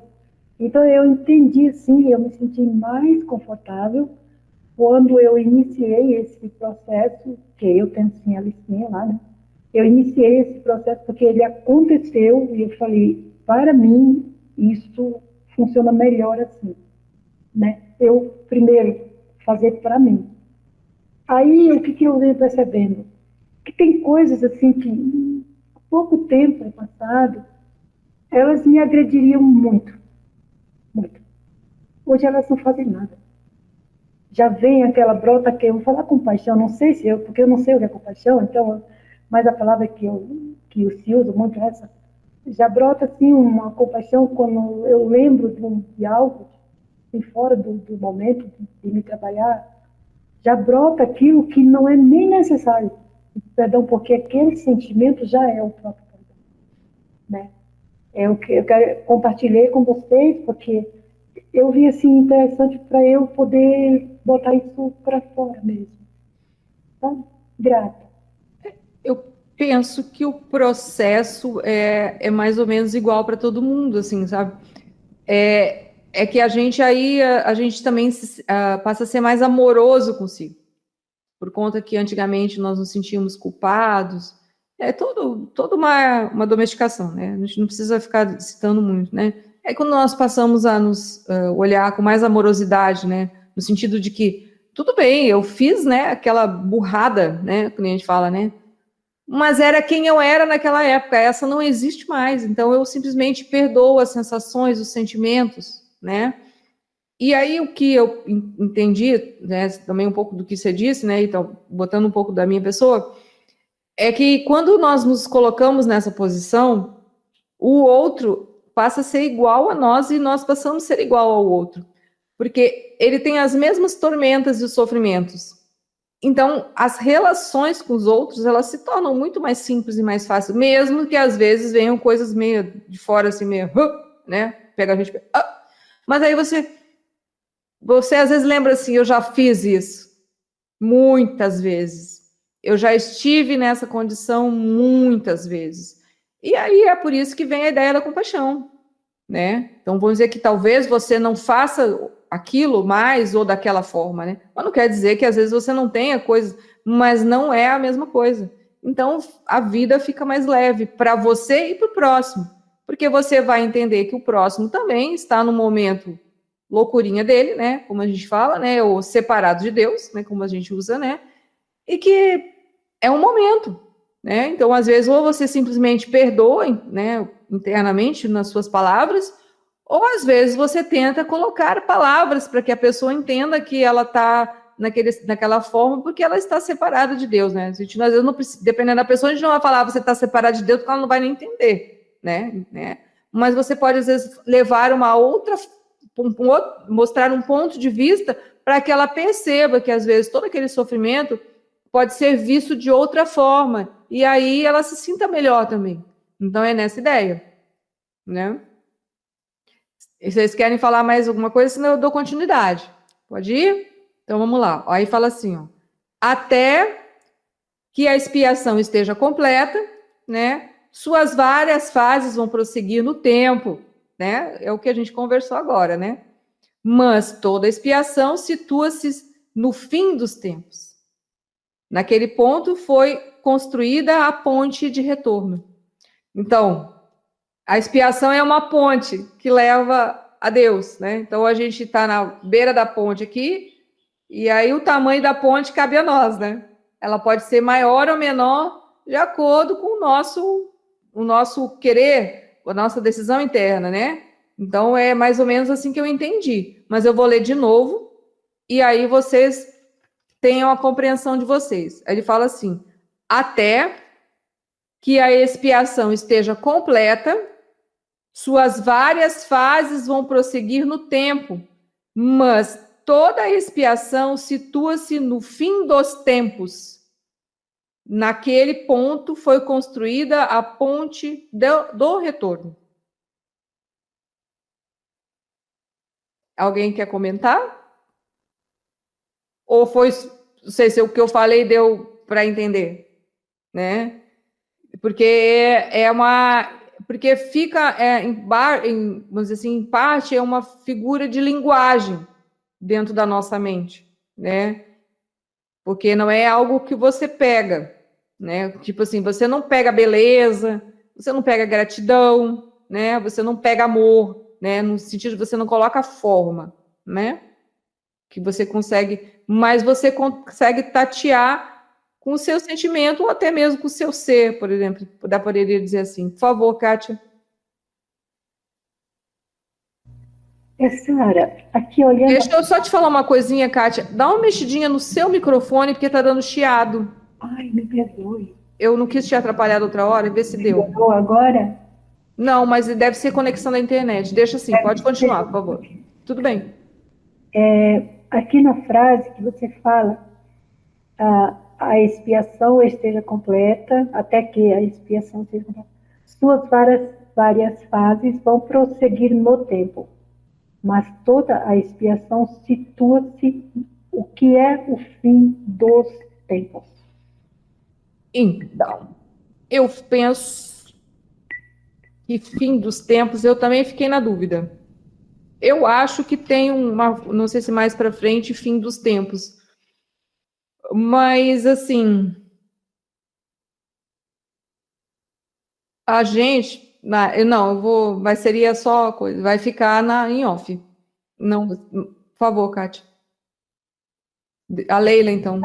Então eu entendi assim, eu me senti mais confortável quando eu iniciei esse processo, que eu tenho sim a listinha lá, né? Eu iniciei esse processo porque ele aconteceu e eu falei, para mim, isso funciona melhor assim, né? Eu, primeiro, fazer para mim. Aí, o que eu venho percebendo? Que tem coisas assim que, há pouco tempo passado, elas me agrediriam muito, muito. Hoje elas não fazem nada. Já vem aquela brota que eu vou falar compaixão, não sei se eu, porque eu não sei o que é compaixão, então, mas a palavra que se usa muito é essa. Já brota assim uma compaixão quando eu lembro de algo, assim, fora do momento de me trabalhar, já brota aquilo que não é nem necessário. Perdão, porque aquele sentimento já é o próprio perdão, né? É o que eu compartilhei com vocês, porque eu vi assim interessante para eu poder botar isso para fora mesmo. Tá? Grata. Eu penso que o processo é mais ou menos igual para todo mundo, assim, sabe? É que a gente também passa a ser mais amoroso consigo, por conta que antigamente nós nos sentíamos culpados. É toda uma domesticação, né? A gente não precisa ficar citando muito, né? É quando nós passamos a nos olhar com mais amorosidade, né? No sentido de que, tudo bem, eu fiz, né, aquela burrada, né, que a gente fala, né? Mas era quem eu era naquela época, essa não existe mais. Então eu simplesmente perdoo as sensações, os sentimentos, né? E aí o que eu entendi, né, também um pouco do que você disse, né, então botando um pouco da minha pessoa, é que quando nós nos colocamos nessa posição, o outro passa a ser igual a nós e nós passamos a ser igual ao outro, porque ele tem as mesmas tormentas e sofrimentos. Então, as relações com os outros, elas se tornam muito mais simples e mais fáceis, mesmo que às vezes venham coisas meio de fora, assim, meio, né? Pega a gente, mas aí você às vezes lembra assim, eu já fiz isso muitas vezes. Eu já estive nessa condição muitas vezes. E aí é por isso que vem a ideia da compaixão, né? Então vamos dizer que talvez você não faça aquilo mais ou daquela forma, né? Mas não quer dizer que às vezes você não tenha coisas, mas não é a mesma coisa. Então a vida fica mais leve para você e para o próximo, porque você vai entender que o próximo também está no momento loucurinha dele, né? Como a gente fala, né? Ou separado de Deus, né? Como a gente usa, né? E que é um momento, né? Então, às vezes, ou você simplesmente perdoa, né, internamente nas suas palavras, ou às vezes você tenta colocar palavras para que a pessoa entenda que ela está naquela forma porque ela está separada de Deus, né? A gente, às vezes, não precisa, dependendo da pessoa, a gente não vai falar você está separada de Deus porque ela não vai nem entender, né? Mas você pode, às vezes, levar uma outra, mostrar um ponto de vista para que ela perceba que, às vezes, todo aquele sofrimento pode ser visto de outra forma, e aí ela se sinta melhor também. Então, é nessa ideia, né? E vocês querem falar mais alguma coisa, senão eu dou continuidade. Pode ir? Então, vamos lá. Aí fala assim, ó, até que a expiação esteja completa, né? Suas várias fases vão prosseguir no tempo, né? É o que a gente conversou agora, né? Mas toda expiação situa-se no fim dos tempos. Naquele ponto foi construída a ponte de retorno. Então, a expiação é uma ponte que leva a Deus, né? Então, a gente está na beira da ponte aqui, e aí o tamanho da ponte cabe a nós, né? Ela pode ser maior ou menor de acordo com o nosso querer, a nossa decisão interna, né? Então, é mais ou menos assim que eu entendi. Mas eu vou ler de novo, e aí vocês tenham a compreensão de vocês. Ele fala assim, até que a expiação esteja completa, suas várias fases vão prosseguir no tempo, mas toda a expiação situa-se no fim dos tempos. Naquele ponto foi construída a ponte do retorno. Alguém quer comentar? Ou foi, não sei se o que eu falei deu para entender, né? Porque fica vamos dizer assim, em parte é uma figura de linguagem dentro da nossa mente, né? Porque não é algo que você pega, né? Tipo assim, você não pega beleza, você não pega gratidão, né? Você não pega amor, né? No sentido de você não coloca forma, né? Que você consegue, mas você consegue tatear com o seu sentimento ou até mesmo com o seu ser, por exemplo. Poderia dizer assim. Por favor, Kátia. Sara, aqui olhando. Deixa eu só te falar uma coisinha, Kátia. Dá uma mexidinha no seu microfone, porque tá dando chiado. Ai, me perdoe. Eu não quis te atrapalhar da outra hora, vê se deu. Ou agora? Não, mas deve ser conexão da internet. Deixa assim, pode continuar, por favor. Tudo bem. Aqui na frase que você fala, a expiação esteja completa, até que a expiação esteja completa. Suas várias fases vão prosseguir no tempo, mas toda a expiação situa-se o que é o fim dos tempos. Então, eu penso que fim dos tempos, eu também fiquei na dúvida. Eu acho que tem não sei se mais para frente, fim dos tempos. Mas, assim, a gente... Não, mas seria só coisa, vai ficar em off. Não, por favor, Kátia. A Leila, então.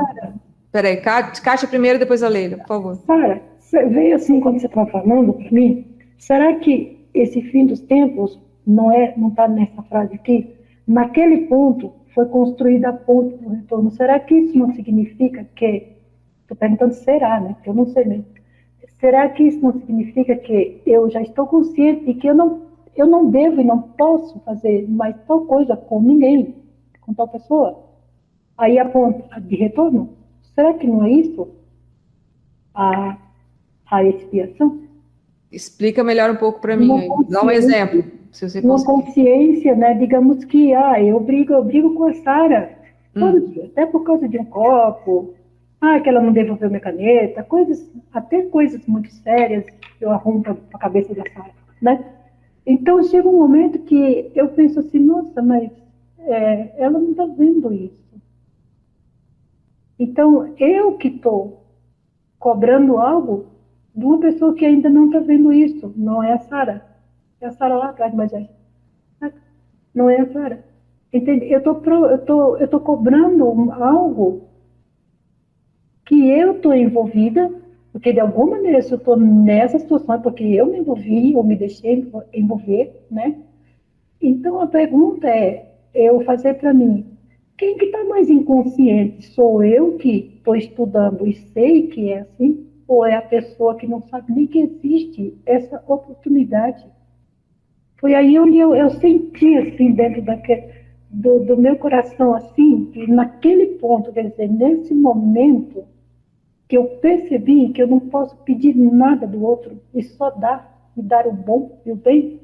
Peraí, Kátia primeiro, depois a Leila, por favor. Sara, veio assim quando você estava falando para mim, será que esse fim dos tempos não está nessa frase aqui? Naquele ponto foi construída a ponte do retorno. Será que isso não significa que... Estou perguntando será, né? Porque eu não sei mesmo. Será que isso não significa que eu já estou consciente de que eu não devo e não posso fazer mais tal coisa com ninguém, com tal pessoa? Aí a ponte de retorno? Será que não é isso a expiação? Explica melhor um pouco para mim. Dá um exemplo, se você Uma conseguir. consciência, né? Digamos que eu brigo com a Sara todo dia, até por causa de um copo, que ela não devolveu minha caneta, até coisas muito sérias eu arrumo para a cabeça da Sara, né? Então chega um momento que eu penso assim, nossa, mas ela não está vendo isso. Então eu que estou cobrando algo de uma pessoa que ainda não está vendo isso, não é a Sara. É a Sara lá atrás, mas não é a Sara. Entende? Eu tô cobrando algo que eu estou envolvida, porque de alguma maneira, se eu estou nessa situação, é porque eu me envolvi ou me deixei envolver, né? Então a pergunta é, eu fazer para mim, quem que está mais inconsciente? Sou eu que estou estudando e sei que é assim? Ou é a pessoa que não sabe nem que existe essa oportunidade? Foi aí onde eu senti, assim, dentro do meu coração, assim, que naquele ponto, quer dizer, nesse momento, que eu percebi que eu não posso pedir nada do outro e só dar, e dar o bom e o bem,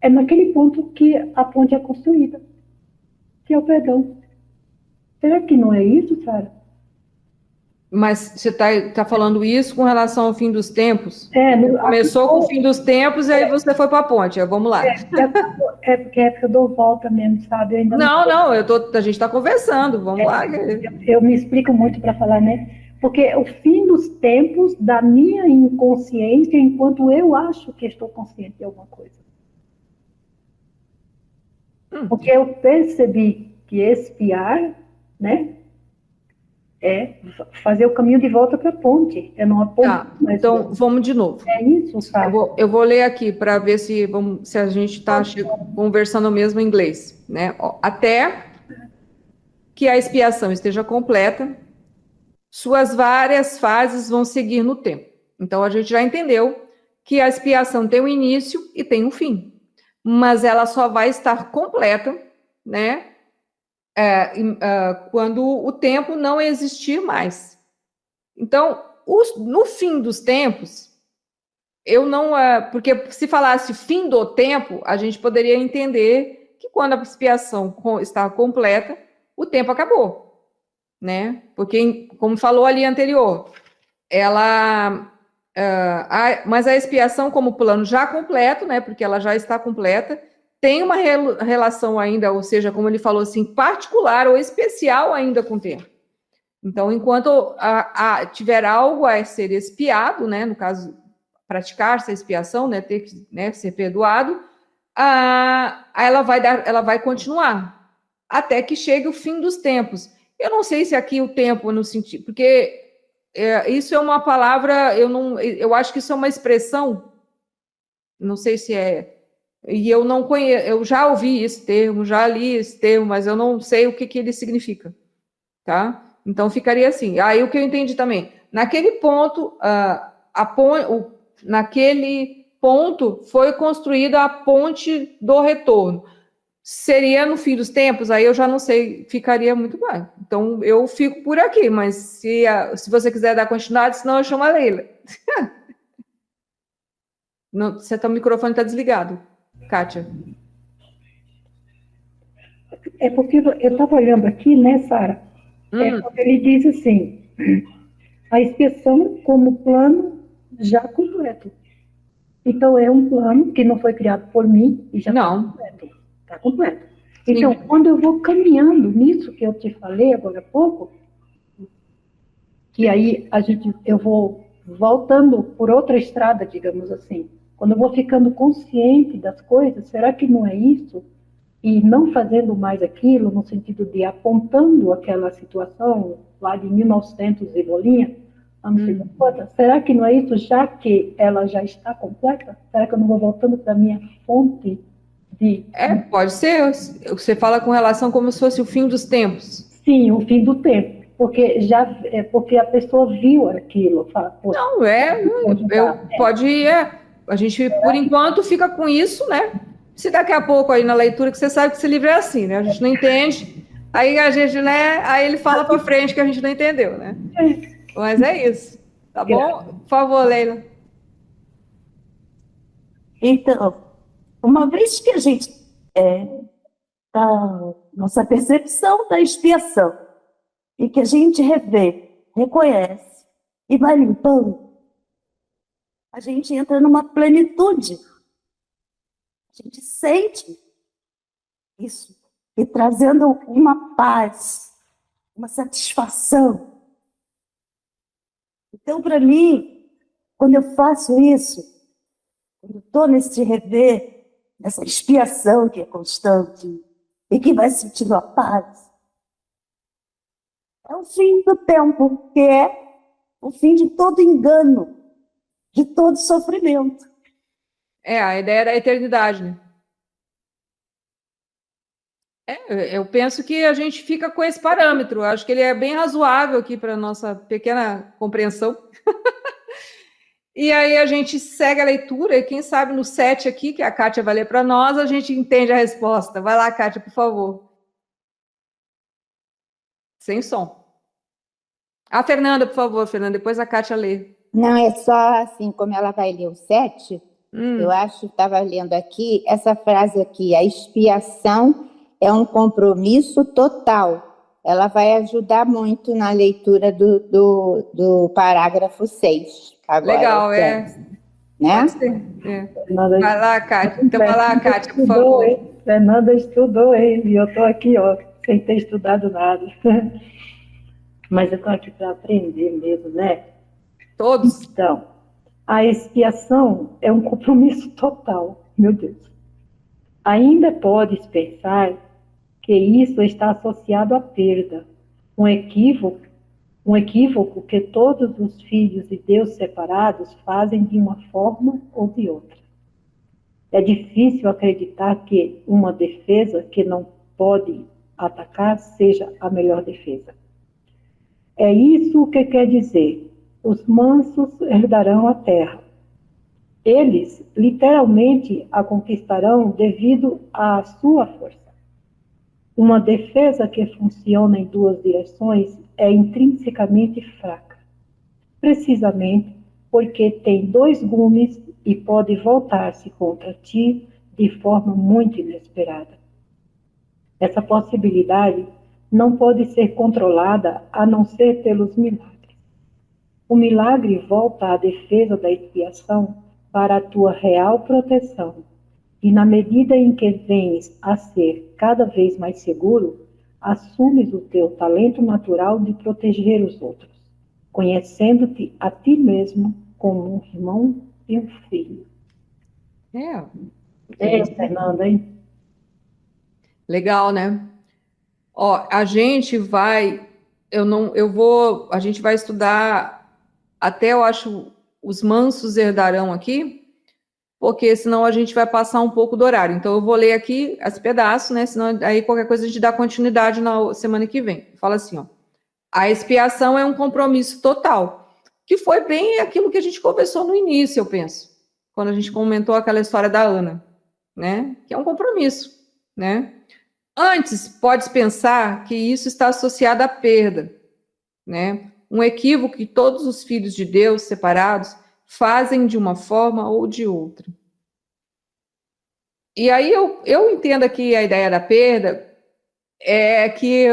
é naquele ponto que a ponte é construída, que é o perdão. Será que não é isso, Sara? Mas você tá falando isso com relação ao fim dos tempos? É, Começou com o fim dos tempos e aí você foi para a ponte. Vamos lá. porque é porque eu dou volta mesmo, sabe? Eu ainda Não, não, a gente está conversando. Vamos lá. eu me explico muito para falar, né? Porque o fim dos tempos da minha inconsciência, enquanto eu acho que estou consciente de alguma coisa. Porque eu percebi que expiar, né, é fazer o caminho de volta para a ponte. É não a ponte. Tá, então vamos de novo. É isso, sabe? Eu vou ler aqui para ver se a gente está conversando mesmo em inglês, né? Ó, até que a expiação esteja completa, suas várias fases vão seguir no tempo. Então a gente já entendeu que a expiação tem um início e tem um fim, mas ela só vai estar completa, né? Quando o tempo não existir mais. Então, no fim dos tempos, eu não. Porque se falasse fim do tempo, a gente poderia entender que quando a expiação está completa, o tempo acabou, né? Porque, como falou ali anterior, mas a expiação como plano já completo, né? Porque ela já está completa, tem uma relação ainda, ou seja, como ele falou assim, particular ou especial ainda com o tempo. Então, enquanto tiver algo a ser expiado, né, no caso, praticar essa expiação, né, ter que, né, ser perdoado, ela vai continuar até que chegue o fim dos tempos. Eu não sei se aqui o tempo no sentido, porque isso é uma palavra, eu acho que isso é uma expressão, não sei se é. E eu não conheço, eu já ouvi esse termo, já li esse termo, mas eu não sei o que ele significa, tá? Então ficaria assim. Aí o que eu entendi também, naquele ponto, naquele ponto foi construída a ponte do retorno. Seria no fim dos tempos? Aí eu já não sei, ficaria muito bem. Então eu fico por aqui, mas se você quiser dar continuidade, senão eu chamo a Leila. Não, o microfone está desligado. Kátia. É porque eu estava olhando aqui, né, Sara? Ele diz assim, a expiação como plano já completo. Então, é um plano que não foi criado por mim e já está completo. Está completo. Então, quando eu vou caminhando nisso que eu te falei agora há pouco, que aí eu vou voltando por outra estrada, digamos assim. Quando eu vou ficando consciente das coisas, será que não é isso? E não fazendo mais aquilo, no sentido de apontando aquela situação lá de 1900 e bolinha, não sei quantas, será que não é isso, já que ela já está completa? Será que eu não vou voltando para a minha fonte de... Pode ser. Você fala com relação como se fosse o fim dos tempos. Sim, o fim do tempo. Porque a pessoa viu aquilo. Fala, não, a gente, por enquanto, fica com isso, né? Se daqui a pouco aí na leitura, que você sabe que esse livro é assim, né? A gente não entende, aí a gente, né? Aí ele fala para frente que a gente não entendeu, né? Mas é isso, tá bom? Por favor, Leila. Então, uma vez que a gente nossa percepção da expiação e que a gente revê, reconhece e vai limpando, a gente entra numa plenitude. A gente sente isso e trazendo uma paz, uma satisfação. Então, para mim, quando eu faço isso, quando estou nesse rever, nessa expiação que é constante e que vai sentindo a paz, É o fim do tempo, que é o fim de todo engano, de todo sofrimento. É, a ideia da eternidade, né? Eu penso que a gente fica com esse parâmetro. Eu acho que ele é bem razoável aqui para nossa pequena compreensão. E aí a gente segue a leitura, e quem sabe no 7 aqui, que a Kátia vai ler para nós, a gente entende a resposta. Vai lá, Kátia, por favor. Sem som. A Fernanda, por favor, Fernanda, depois a Kátia lê. Não, é só assim, como ela vai ler o 7, eu acho que estava lendo aqui, essa frase aqui, a expiação é um compromisso total. Ela vai ajudar muito na leitura do parágrafo 6. Agora, Legal, né? Pode ser. Fernanda, Vai lá, Kátia. Então vai lá, Kátia, por estudou, favor. hein? Fernanda estudou, hein? E eu estou aqui, ó, sem ter estudado nada. Mas eu estou aqui para aprender mesmo, né? Todos. Então, a expiação é um compromisso total, meu Deus. Ainda podes pensar que isso está associado à perda, um equívoco que todos os filhos de Deus separados fazem de uma forma ou de outra. É difícil acreditar que uma defesa que não pode atacar seja a melhor defesa. É isso que quer dizer: os mansos herdarão a terra. Eles, literalmente, a conquistarão devido à sua força. Uma defesa que funciona em duas direções é intrinsecamente fraca, precisamente porque tem dois gumes e pode voltar-se contra ti de forma muito inesperada. Essa possibilidade não pode ser controlada a não ser pelos milagres. O milagre volta à defesa da expiação para a tua real proteção, e na medida em que vens a ser cada vez mais seguro, assumes o teu talento natural de proteger os outros, conhecendo-te a ti mesmo como um irmão e um filho. Fernanda, hein? Legal, né? Ó, a gente vai estudar até, eu acho, os mansos herdarão aqui, porque senão a gente vai passar um pouco do horário. Então eu vou ler aqui esse pedaço, né? Senão aí qualquer coisa a gente dá continuidade na semana que vem. Fala assim, ó: a expiação é um compromisso total, que foi bem aquilo que a gente conversou no início, eu penso, quando a gente comentou aquela história da Ana, né? Que é um compromisso, né? Antes, podes pensar que isso está associado à perda, né? Um equívoco que todos os filhos de Deus separados fazem de uma forma ou de outra. E aí eu entendo aqui a ideia da perda é que,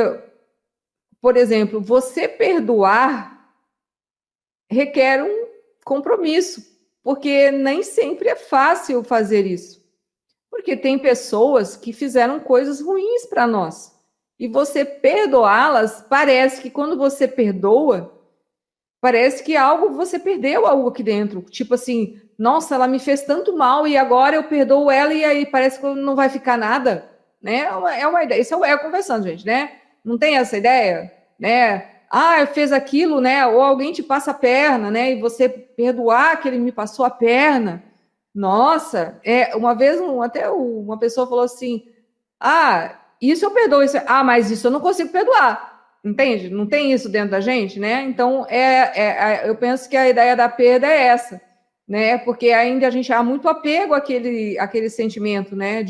por exemplo, você perdoar requer um compromisso, porque nem sempre é fácil fazer isso. Porque tem pessoas que fizeram coisas ruins para nós. E você perdoá-las, parece que quando você perdoa, parece que você perdeu algo aqui dentro. Tipo assim, nossa, ela me fez tanto mal e agora eu perdoo ela e aí parece que não vai ficar nada. Né? É uma ideia. Isso é o ego conversando, gente, né? Não tem essa ideia? Né? Ah, fez aquilo, né? Ou alguém te passa a perna, né? E você perdoar que ele me passou a perna. Nossa, uma vez até uma pessoa falou assim: ah, isso eu perdoo, mas isso eu não consigo perdoar, entende? Não tem isso dentro da gente, né? Então, eu penso que a ideia da perda é essa, né? Porque ainda a gente há muito apego àquele sentimento, né?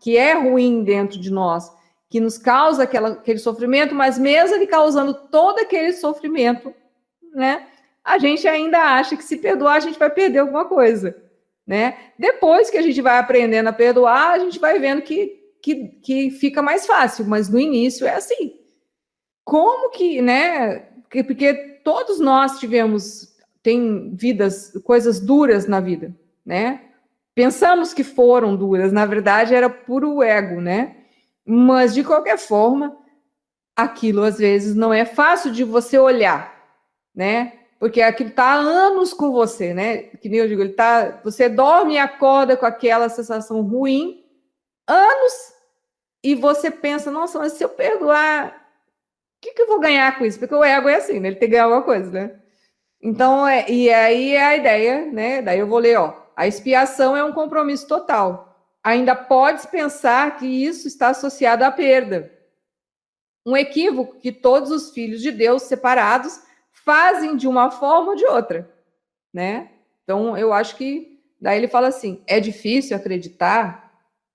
Que é ruim dentro de nós, que nos causa aquele sofrimento, mas mesmo ele causando todo aquele sofrimento, né? A gente ainda acha que se perdoar a gente vai perder alguma coisa, né? Depois que a gente vai aprendendo a perdoar, a gente vai vendo que fica mais fácil, mas no início é assim. Como que, né? Porque todos nós tem coisas duras na vida, né? Pensamos que foram duras, na verdade era puro ego, né? Mas de qualquer forma, aquilo às vezes não é fácil de você olhar, né? Porque aquilo está há anos com você, né? Que nem eu digo, você dorme e acorda com aquela sensação ruim, anos, e você pensa, nossa, mas se eu perdoar, o que eu vou ganhar com isso? Porque o ego é assim, né? Ele tem que ganhar alguma coisa, né? Então, e aí é a ideia, né? Daí eu vou ler, ó. A expiação é um compromisso total. Ainda podes pensar que isso está associado à perda. Um equívoco que todos os filhos de Deus separados fazem de uma forma ou de outra, né? Então, eu acho que daí ele fala assim: é difícil acreditar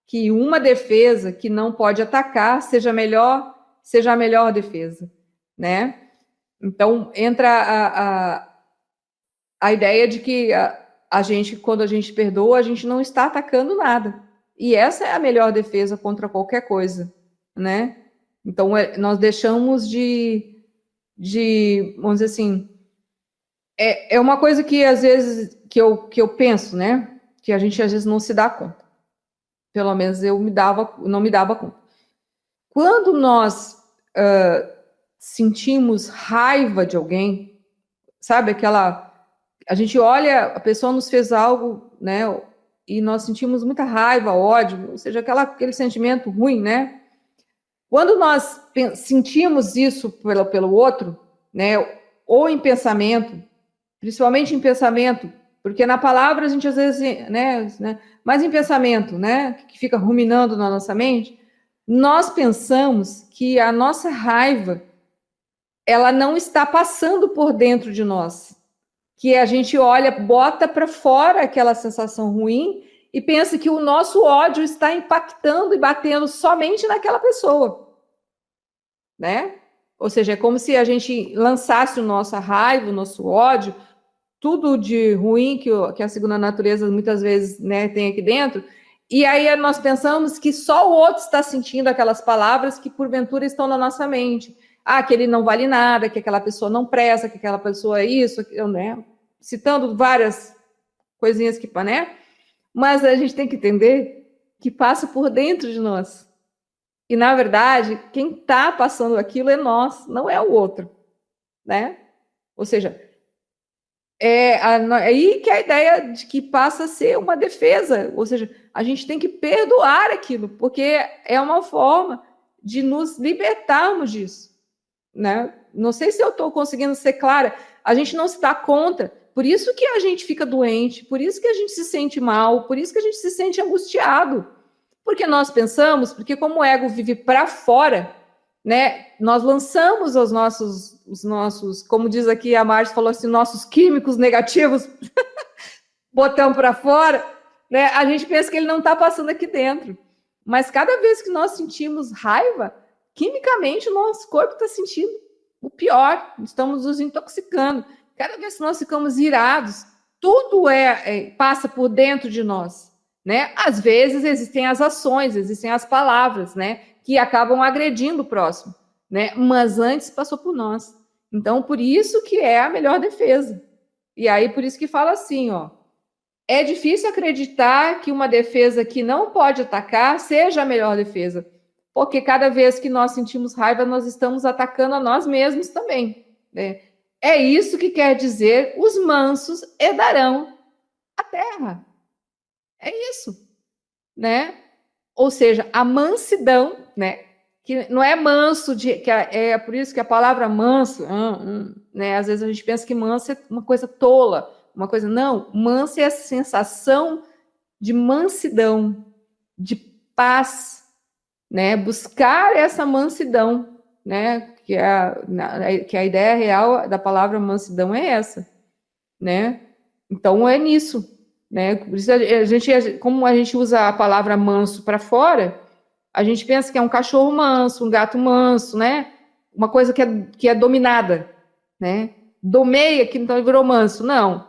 que uma defesa que não pode atacar seja a melhor defesa, né? Então, entra a ideia de que a gente, quando a gente perdoa, a gente não está atacando nada. E essa é a melhor defesa contra qualquer coisa, né? Então, nós deixamos vamos dizer assim, é uma coisa que às vezes que eu penso, né? Que a gente às vezes não se dá conta. Pelo menos eu não me dava conta. Quando nós sentimos raiva de alguém, sabe, a gente olha, a pessoa nos fez algo, né? E nós sentimos muita raiva, ódio, ou seja, aquele sentimento ruim, né? Quando nós sentimos isso pelo outro, né? Ou em pensamento, principalmente em pensamento, porque na palavra a gente às vezes, né? Mas em pensamento, né? Que fica ruminando na nossa mente, nós pensamos que a nossa raiva ela não está passando por dentro de nós. Que a gente olha, bota para fora aquela sensação ruim e pensa que o nosso ódio está impactando e batendo somente naquela pessoa, né? Ou seja, é como se a gente lançasse a nossa raiva, o nosso ódio, tudo de ruim que a segunda natureza muitas vezes, né, tem aqui dentro, e aí nós pensamos que só o outro está sentindo aquelas palavras que porventura estão na nossa mente. Ah, que ele não vale nada, que aquela pessoa não presta, que aquela pessoa é isso, né? Citando várias coisinhas que, né? Mas a gente tem que entender que passa por dentro de nós. E, na verdade, quem está passando aquilo é nós, não é o outro, né? Ou seja, é aí que a ideia de que passa a ser uma defesa, ou seja, a gente tem que perdoar aquilo, porque é uma forma de nos libertarmos disso, né? Não sei se eu estou conseguindo ser clara, a gente não está contra, por isso que a gente fica doente, por isso que a gente se sente mal, por isso que a gente se sente angustiado, porque nós pensamos, porque como o ego vive para fora, né? Nós lançamos os nossos, como diz aqui a Márcia falou assim, nossos químicos negativos, botamos para fora, né? A gente pensa que ele não está passando aqui dentro, mas cada vez que nós sentimos raiva, quimicamente o nosso corpo está sentindo o pior, estamos nos intoxicando. Cada vez que nós ficamos irados, tudo passa por dentro de nós, né? Às vezes existem as ações, existem as palavras, né? Que acabam agredindo o próximo, né? Mas antes passou por nós. Então, por isso que é a melhor defesa. E aí, por isso que fala assim, ó. É difícil acreditar que uma defesa que não pode atacar seja a melhor defesa. Porque cada vez que nós sentimos raiva, nós estamos atacando a nós mesmos também, né? É isso que quer dizer: os mansos herdarão a terra. É isso, né? Ou seja, a mansidão, né? Que não é manso, é por isso que a palavra manso, né? Às vezes a gente pensa que manso é uma coisa tola, uma coisa. Não, manso é a sensação de mansidão, de paz, né? Buscar essa mansidão, né? Que a ideia real da palavra mansidão é essa, né? Então é nisso, né? Por isso como a gente usa a palavra manso para fora, a gente pensa que é um cachorro manso, um gato manso, né? Uma coisa que é dominada, né? Domeia, que então virou manso. Não,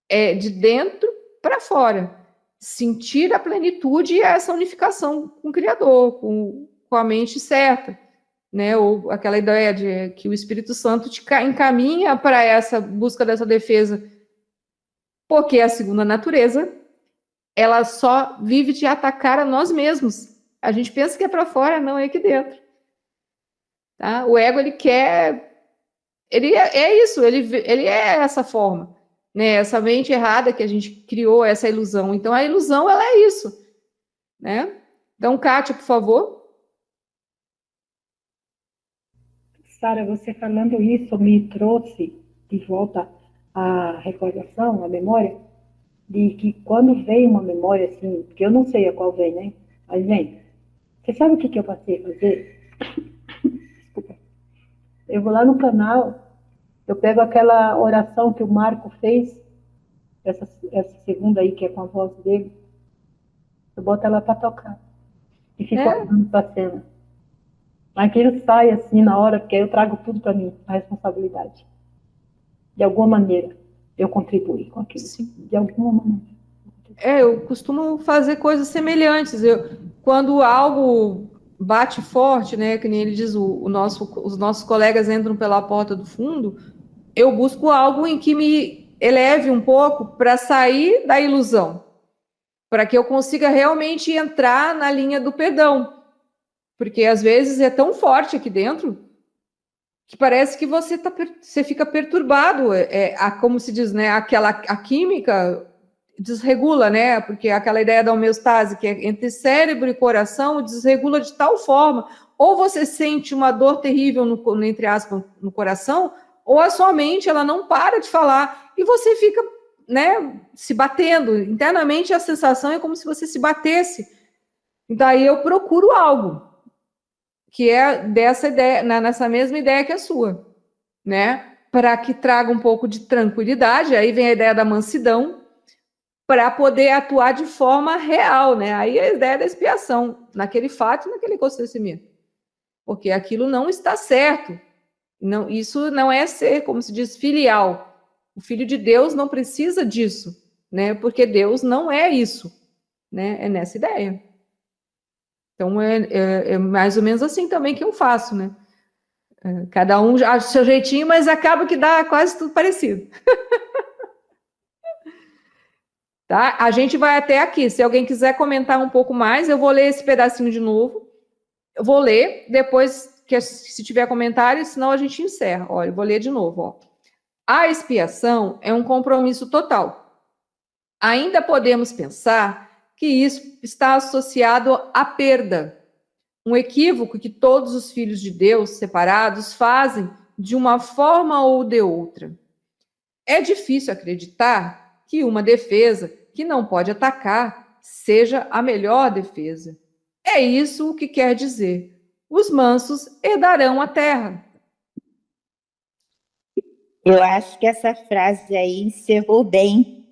é de dentro para fora. Sentir a plenitude e essa unificação com o Criador, com a mente certa, né? Ou aquela ideia de que o Espírito Santo te encaminha para essa busca dessa defesa, porque a segunda natureza, ela só vive de atacar a nós mesmos. A gente pensa que é para fora, não, é aqui dentro. Tá? O ego, ele é isso, ele é essa forma, né? Essa mente errada que a gente criou, essa ilusão. Então, a ilusão, ela é isso, né? Então, Kátia, por favor. Sara, você falando isso me trouxe de volta a recordação, a memória, de que quando vem uma memória assim, que eu não sei a qual vem, né? Mas vem. Você sabe o que eu passei a fazer? Desculpa. Eu vou lá no canal, eu pego aquela oração que o Marco fez, essa segunda aí, que é com a voz dele, eu boto ela para tocar. E fico olhando para a cena. Aquilo sai assim na hora, porque aí eu trago tudo para mim, a responsabilidade. De alguma maneira, eu contribuí com aquilo. Sim. De alguma maneira. Eu costumo fazer coisas semelhantes. Quando algo bate forte, né, que nem ele diz, os nossos colegas entram pela porta do fundo, eu busco algo em que me eleve um pouco para sair da ilusão, para que eu consiga realmente entrar na linha do perdão. Porque às vezes é tão forte aqui dentro que parece que você fica perturbado. Como se diz, né? A química desregula, né? Porque aquela ideia da homeostase, que é entre cérebro e coração, desregula de tal forma, ou você sente uma dor terrível, entre aspas, no coração, ou a sua mente, ela não para de falar, e você fica, né, se batendo. Internamente, a sensação é como se você se batesse. Daí eu procuro algo que é dessa ideia, nessa mesma ideia que a sua, né? Para que traga um pouco de tranquilidade. Aí vem a ideia da mansidão, para poder atuar de forma real, né? Aí é a ideia da expiação, naquele fato e naquele acontecimento. Porque aquilo não está certo. Não, isso não é ser, como se diz, filial. O filho de Deus não precisa disso, né? Porque Deus não é isso, né? É nessa ideia. Então, é mais ou menos assim também que eu faço, né? Cada um acha o seu jeitinho, mas acaba que dá quase tudo parecido. Tá? A gente vai até aqui. Se alguém quiser comentar um pouco mais, eu vou ler esse pedacinho de novo. Eu vou ler, depois, se tiver comentário, senão a gente encerra. Olha, eu vou ler de novo. Ó. A expiação é um compromisso total. Ainda podemos pensar que isso está associado à perda. Um equívoco que todos os filhos de Deus separados fazem de uma forma ou de outra. É difícil acreditar que uma defesa que não pode atacar seja a melhor defesa. É isso o que quer dizer. Os mansos herdarão a terra. Eu acho que essa frase aí encerrou bem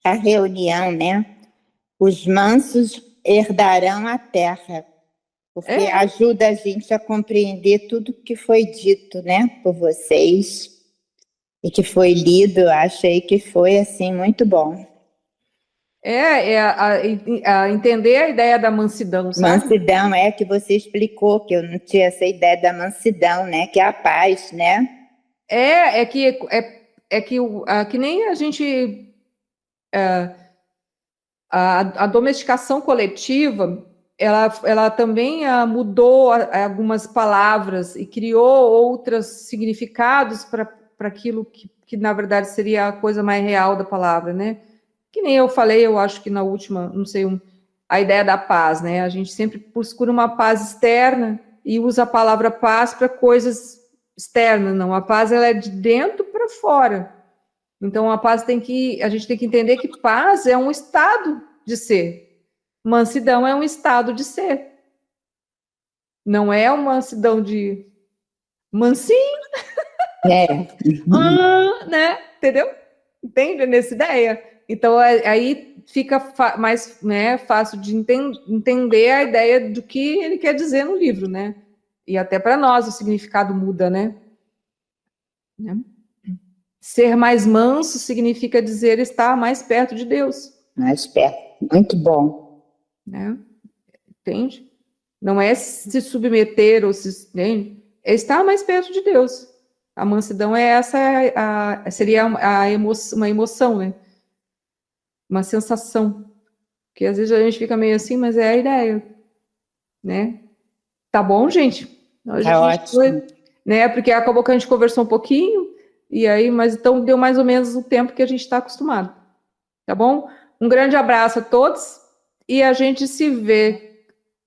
a reunião, né? Os mansos herdarão a terra, porque ajuda a gente a compreender tudo que foi dito, né, por vocês e que foi lido. Achei que foi assim muito bom. Entender a ideia da mansidão, sabe? Mansidão é que você explicou, que eu não tinha essa ideia da mansidão, né? Que é a paz, né? Que nem a gente a domesticação coletiva, ela também mudou algumas palavras e criou outros significados para aquilo que na verdade seria a coisa mais real da palavra, né? Que nem eu falei, eu acho que na última, não sei, a ideia da paz, né? A gente sempre procura uma paz externa e usa a palavra paz para coisas externas, não. A paz, ela é de dentro para fora. Então, a gente tem que entender que paz é um estado de ser. Mansidão é um estado de ser. Não é uma mansidão de mansinho, né? Entendeu? Entende nessa ideia? Então, aí fica mais, né, fácil de entender a ideia do que ele quer dizer no livro, né? E até para nós o significado muda, né? Ser mais manso significa dizer estar mais perto de Deus. Mais perto. Muito bom. Né? Entende? Não é se submeter ou entende? É estar mais perto de Deus. A mansidão é seria uma emoção, né? Uma sensação. Porque às vezes a gente fica meio assim, mas é a ideia. Né? Tá bom, gente? Hoje Tá ótimo. Né? Porque acabou que a gente conversou um pouquinho. E aí, mas então deu mais ou menos o tempo que a gente está acostumado. Tá bom? Um grande abraço a todos e a gente se vê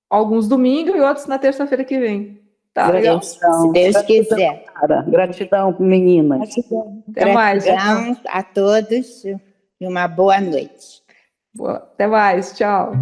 alguns domingos e outros na terça-feira que vem. Tá legal. Gratidão. Se Deus quiser. Cara. Gratidão, meninas. Até mais. Gratidão a todos e uma boa noite. Até mais. Tchau.